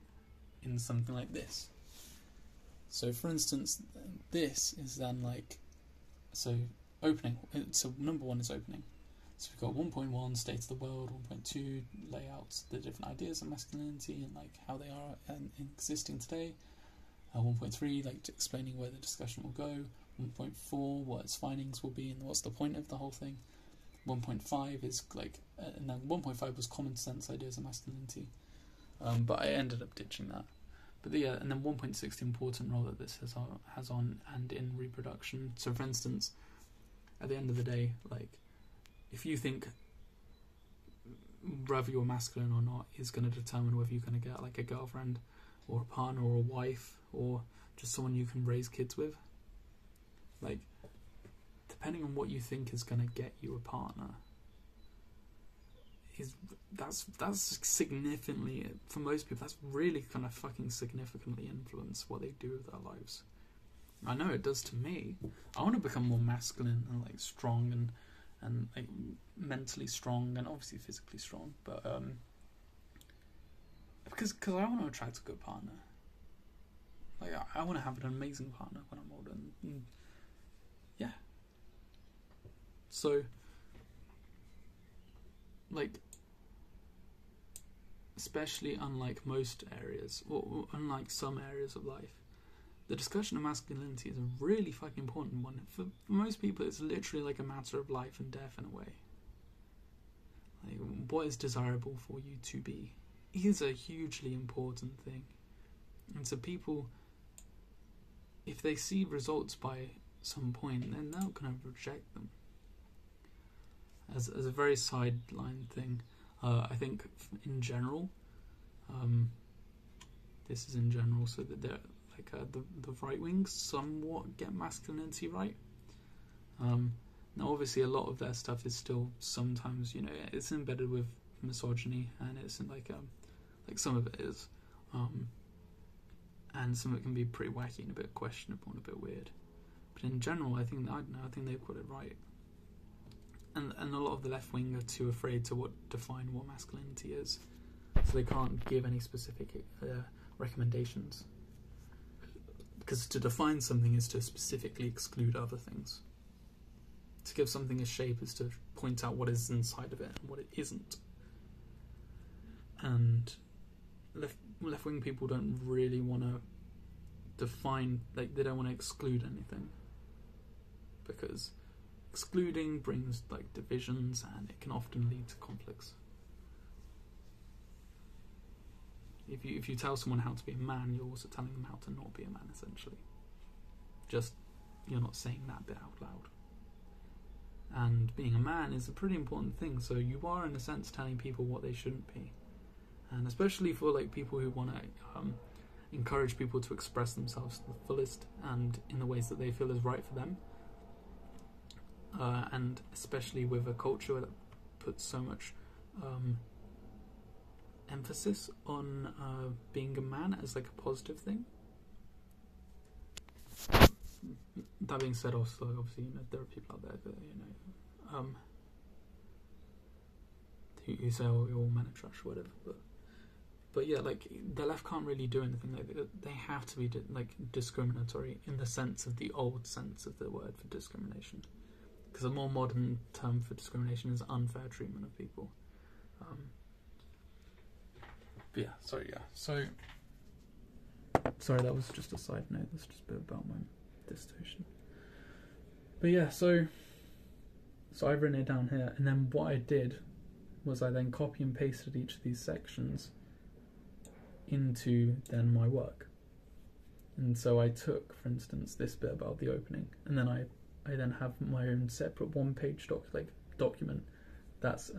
in something like this. So for instance, this is then like, so opening. So number 1 is opening. So we've got 1.1 state of the world, 1.2 layouts, the different ideas of masculinity and like how they are existing today. 1.3 like explaining where the discussion will go. 1.4 what its findings will be and what's the point of the whole thing. 1.5 is like, and then 1.5 was common sense ideas of masculinity, but I ended up ditching that. But yeah, and then 1.6 the important role that this has on and in reproduction. So for instance, at the end of the day, like, if you think whether you're masculine or not is going to determine whether you're going to get like a girlfriend or a partner or a wife or just someone you can raise kids with, like, depending on what you think is going to get you a partner, that's significantly, for most people, that's really kind of fucking significantly influence what they do with their lives. I know it does to me. I want to become more masculine and like strong and like mentally strong and obviously physically strong, but because I want to attract a good partner. Like I want to have an amazing partner when I'm older, and yeah. So like, especially unlike most areas, or unlike some areas of life, the discussion of masculinity is a really fucking important one. For most people, it's literally like a matter of life and death in a way. Like, what is desirable for you to be is a hugely important thing. And so people, if they see results by some point, they're not going to reject them. As a very sideline thing, I think in general, this is in general, so that they're like the right wings somewhat get masculinity right. Now obviously a lot of their stuff is still sometimes, you know, it's embedded with misogyny, and it's in like some of it is, and some of it can be pretty wacky and a bit questionable and a bit weird. But in general, I think they've got it right. And a lot of the left wing are too afraid to define what masculinity is, so they can't give any specific recommendations. Because to define something is to specifically exclude other things. To give something a shape is to point out what is inside of it and what it isn't. And left-wing people don't really want to define, like, they don't want to exclude anything. Because excluding brings, like, divisions, and it can often lead to conflicts. If you tell someone how to be a man, you're also telling them how to not be a man, essentially. Just, you're not saying that bit out loud. And being a man is a pretty important thing, so you are, in a sense, telling people what they shouldn't be. And especially for, like, people who want to encourage people to express themselves to the fullest and in the ways that they feel is right for them. And especially with a culture that puts so much emphasis on being a man as like a positive thing. That being said, also obviously, you know, there are people out there that, you know, who say, oh, all men are trash or whatever, but yeah, like, the left can't really do anything. Like, they have to be like discriminatory in the sense of the old sense of the word for discrimination, because a more modern term for discrimination is unfair treatment of people. But yeah, sorry, that was just a side note. That's just a bit about my dissertation. But yeah, so I've written it down here, and then what I did was I then copy and pasted each of these sections into then my work. And so I took, for instance, this bit about the opening, and then I then have my own separate one-page document that's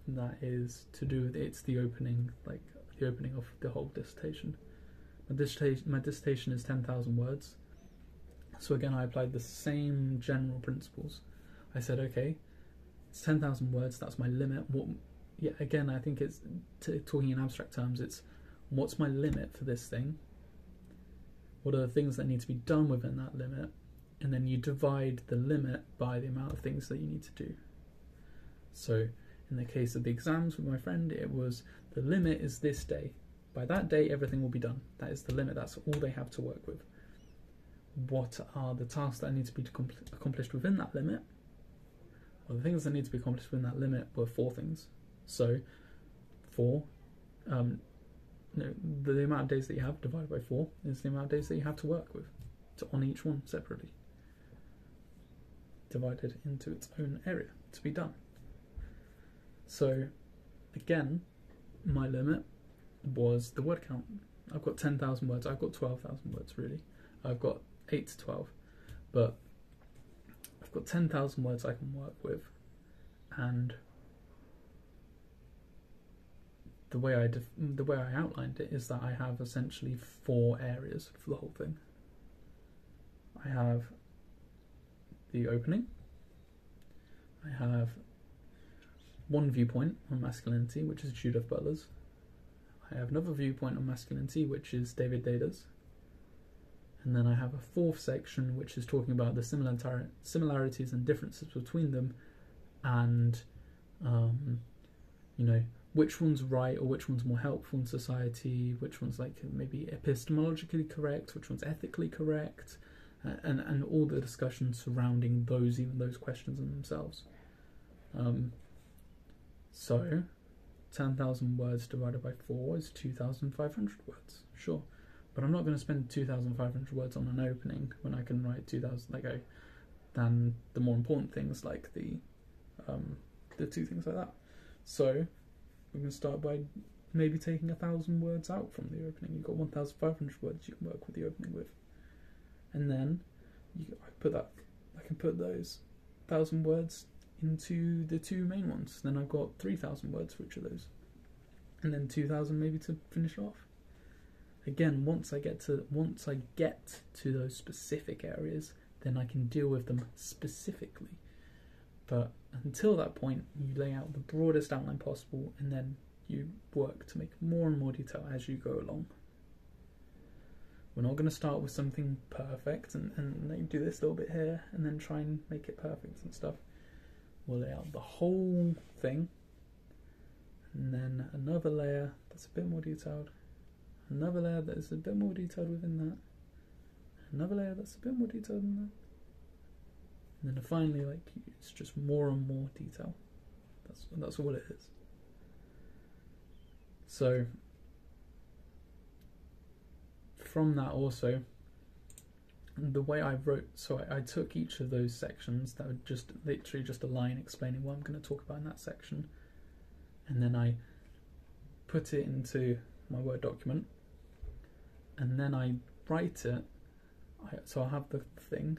that is to do with, it's the opening, like the opening of the whole dissertation. My dissertation is 10,000 words. So again, I applied the same general principles. I said, okay, it's 10,000 words, that's my limit. Again, I think it's, talking in abstract terms, it's what's my limit for this thing? What are the things that need to be done within that limit? And then you divide the limit by the amount of things that you need to do. So in the case of the exams with my friend, it was the limit is this day. By that day, everything will be done. That is the limit. That's all they have to work with. What are the tasks that need to be accomplished within that limit? Well, the things that need to be accomplished within that limit were 4 things. So, 4, the amount of days that you have divided by 4 is the amount of days that you have to work with, on each one separately, divided into its own area to be done. So, again, my limit was the word count. I've got 10,000 words. I've got 12,000 words, really. I've got 8 to 12, but I've got 10,000 words I can work with, and the way I outlined it is that I have essentially 4 areas for the whole thing. I have the opening. I have one viewpoint on masculinity, which is Judith Butler's. I have another viewpoint on masculinity, which is David Data's. And then I have a 4th section, which is talking about the similarities and differences between them, and which one's right or which one's more helpful in society, which one's like maybe epistemologically correct, which one's ethically correct, and all the discussions surrounding those questions in themselves. So 10,000 words divided by 4 is 2,500 words, sure. But I'm not going to spend 2,500 words on an opening when I can write 2,000, than the more important things like the 2 things like that. So we're going to start by maybe taking 1,000 words out from the opening. You've got 1,500 words you can work with the opening with, and then I can put those 1,000 words into the 2 main ones. Then I've got 3,000 words for each of those, and then 2,000 maybe to finish off. Again, once I get to those specific areas, then I can deal with them specifically. But until that point, you lay out the broadest outline possible, and then you work to make more and more detail as you go along. We're not going to start with something perfect and do this little bit here and then try and make it perfect and stuff. We'll lay out the whole thing, and then another layer that's a bit more detailed, another layer that is a bit more detailed within that, another layer that's a bit more detailed than that, and then finally, it's just more and more detail. That's all it is. So from that also, the way I wrote, so I took each of those sections that were just literally just a line explaining what I'm going to talk about in that section, and then I put it into my Word document, and then I write it. So I'll have the thing,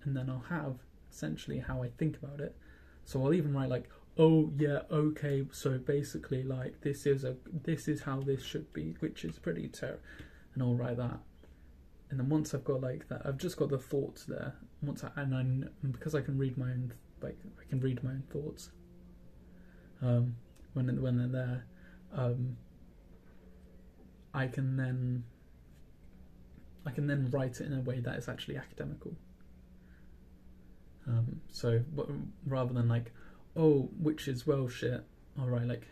and then I'll have essentially how I think about it. So I'll even write oh yeah, okay, so basically this is how this should be, which is pretty terrible, and I'll write that. And then once I've got that, I've just got the thoughts there. Because I can read my own, I can read my own thoughts when they're there. I can then write it in a way that is actually academical. So rather than oh, which is well shit, I'll write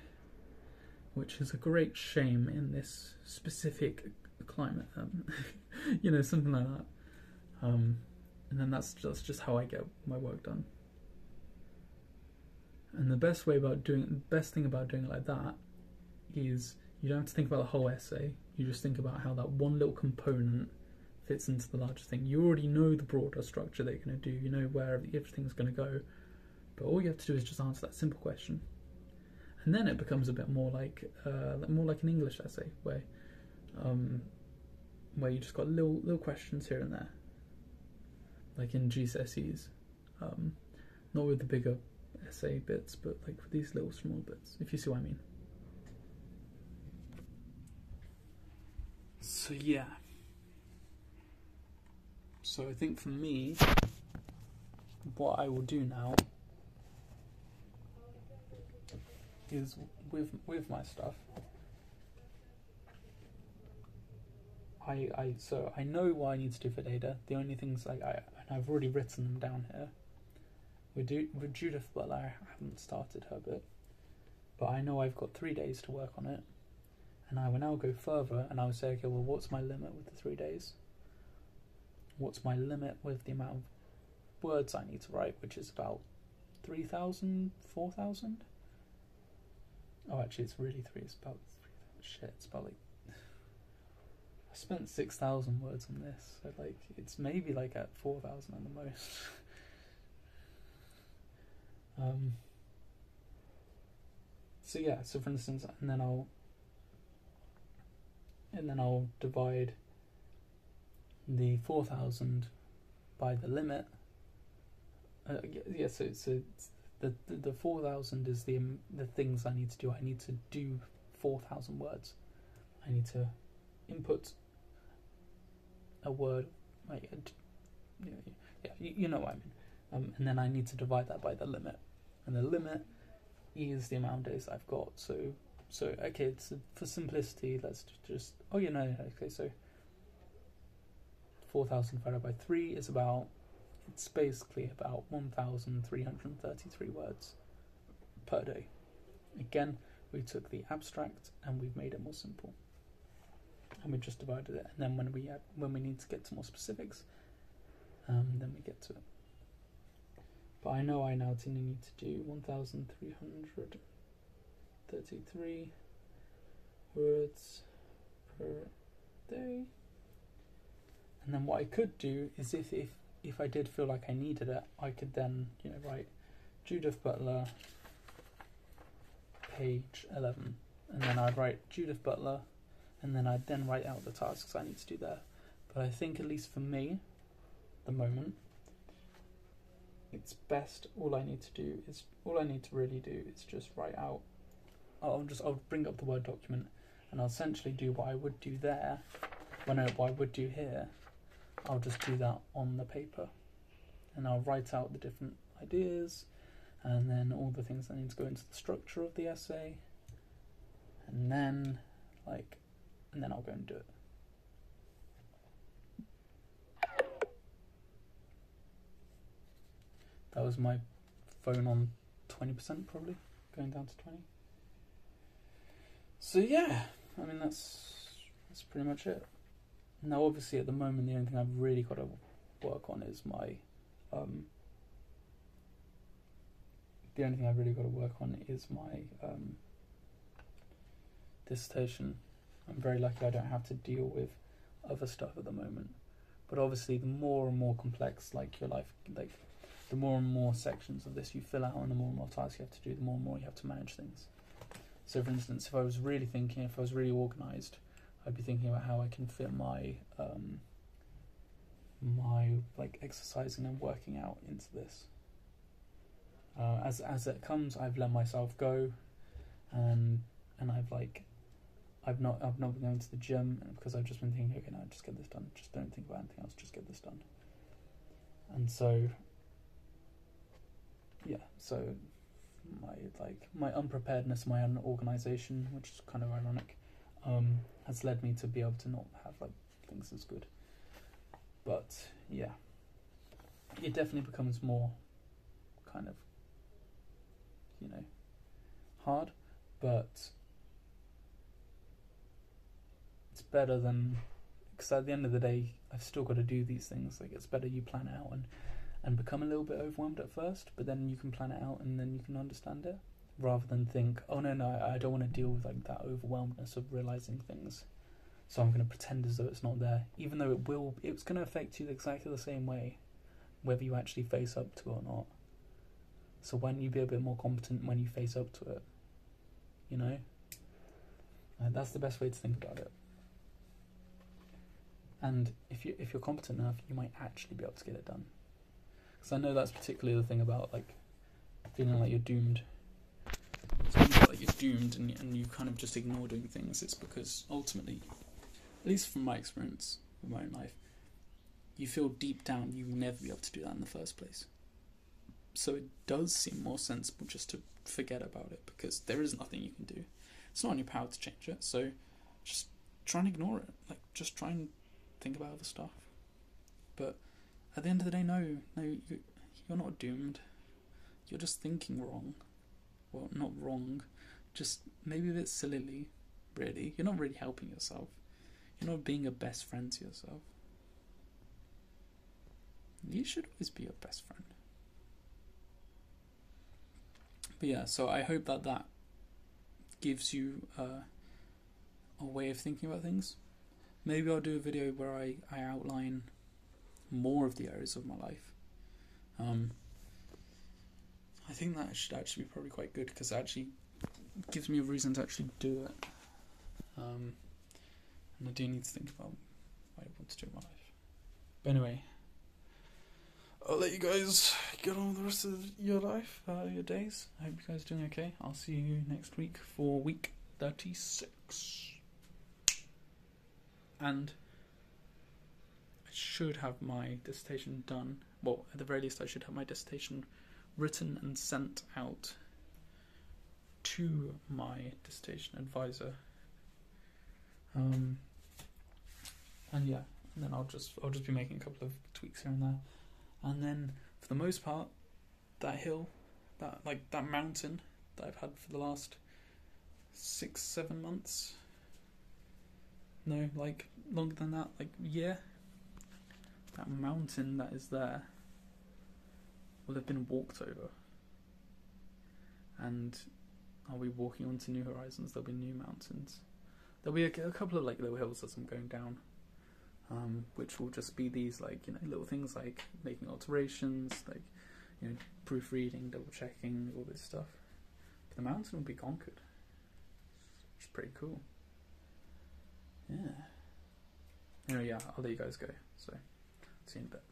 which is a great shame in this specific climate, something like that. And then that's just how I get my work done. And the best thing about doing it like that is you don't have to think about the whole essay. You just think about how that one little component fits into the larger thing. You already know the broader structure that you're going to do. You know where everything's going to go. But all you have to do is just answer that simple question. And then it becomes a bit more like an English essay, where you just got little questions here and there, like in GCSEs. Not with the bigger essay bits, but like for these little small bits, if you see what I mean. So yeah. So I think for me, what I will do now is with my stuff, so I know what I need to do for data. The only things and I've already written them down here. With Judith Butler, I haven't started her bit, but I know I've got 3 days to work on it, and I will now go further and I will say, okay, well, what's my limit with the 3 days? What's my limit with the amount of words I need to write, which is about 3,000, 4,000? Oh, actually, it's really three. It's about 3,000. Shit, it's about like. I spent 6,000 words on this, so like it's maybe like at 4,000 at the most. So yeah, so for instance, and then I'll divide the 4,000 by the limit. So it's the 4,000 is the things I need to do. I need to do 4,000 words. I need to input a word, you know what I mean. And then I need to divide that by the limit, and the limit is the amount of days I've got. So okay, it's for simplicity, let's just okay, so 4,000 divided by 3 is it's basically about 1,333 words per day. Again, we took the abstract and we've made it more simple, and we just divided it. And then when we need to get to more specifics, then we get to it. But I know I now need to do 1,333 words per day. And then what I could do is if I did feel like I needed it, I could then write Judith Butler page 11, and then I'd write Judith Butler, and then I'd then write out the tasks I need to do there. But I think, at least for me, at the moment, it's best. All I need to really do is just write out. I'll bring up the Word document, and I'll essentially do what I would do there. What I would do here, I'll just do that on the paper, and I'll write out the different ideas, and then all the things that need to go into the structure of the essay, and then I'll go and do it. That was my phone on 20%, probably going down to 20. So yeah, I mean that's pretty much it. Now, obviously, at the moment, the only thing I've really got to work on is my dissertation. I'm very lucky I don't have to deal with other stuff at the moment. But obviously, the more and more complex your life, the more and more sections of this you fill out, and the more and more tasks you have to do, the more and more you have to manage things. So, for instance, if I was really organised, I'd be thinking about how I can fit my exercising and working out into this. As it comes, I've let myself go, and I've not been going to the gym because I've just been thinking, okay, no, just get this done. Just don't think about anything else. Just get this done. And so, yeah. So my unpreparedness, my unorganisation, which is kind of ironic, has led me to be able to not have things as good. But yeah, it definitely becomes more kind of hard, but it's better than, because at the end of the day I've still got to do these things. It's better you plan it out and become a little bit overwhelmed at first, but then you can plan it out and then you can understand it, rather than think, oh no, I don't want to deal with that overwhelmedness of realising things, so I'm going to pretend as though it's not there, even though it's going to affect you exactly the same way, whether you actually face up to it or not. So why don't you be a bit more competent when you face up to it, that's the best way to think about it. And if you're competent enough, you might actually be able to get it done. Because I know that's particularly the thing about feeling like you're doomed. So when you feel like you're doomed and you kind of just ignore doing things, it's because ultimately, at least from my experience in my own life, you feel deep down you will never be able to do that in the first place. So it does seem more sensible just to forget about it, because there is nothing you can do. It's not in your power to change it, so just try and ignore it. Like, just try and think about other stuff. But at the end of the day, no, you're not doomed. You're just thinking wrong. Well, not wrong, just maybe a bit sillily, really. You're not really helping yourself. You're not being a best friend to yourself. You should always be your best friend. But yeah, so I hope that gives you a way of thinking about things. Maybe I'll do a video where I outline more of the areas of my life. I think that should actually be probably quite good, because it actually gives me a reason to actually do it. And I do need to think about what I want to do in my life. But anyway, I'll let you guys get on with the rest of your life, your days. I hope you guys are doing okay. I'll see you next week for week 36. And I should have my dissertation done. Well, at the very least I should have my dissertation written and sent out to my dissertation advisor. And yeah, and then I'll just be making a couple of tweaks here and there. And then, for the most part, that hill, that mountain that I've had for the last 6-7 months, no, like longer than that, like year, that mountain that is there will have been walked over, and I'll be walking onto new horizons. There'll be new mountains. There'll be a couple of like little hills as I'm going down. Which will just be these little things like making alterations, proofreading, double checking, all this stuff. But the mountain will be conquered, which is pretty cool. Yeah. Anyway, yeah, I'll let you guys go. So, see you in a bit.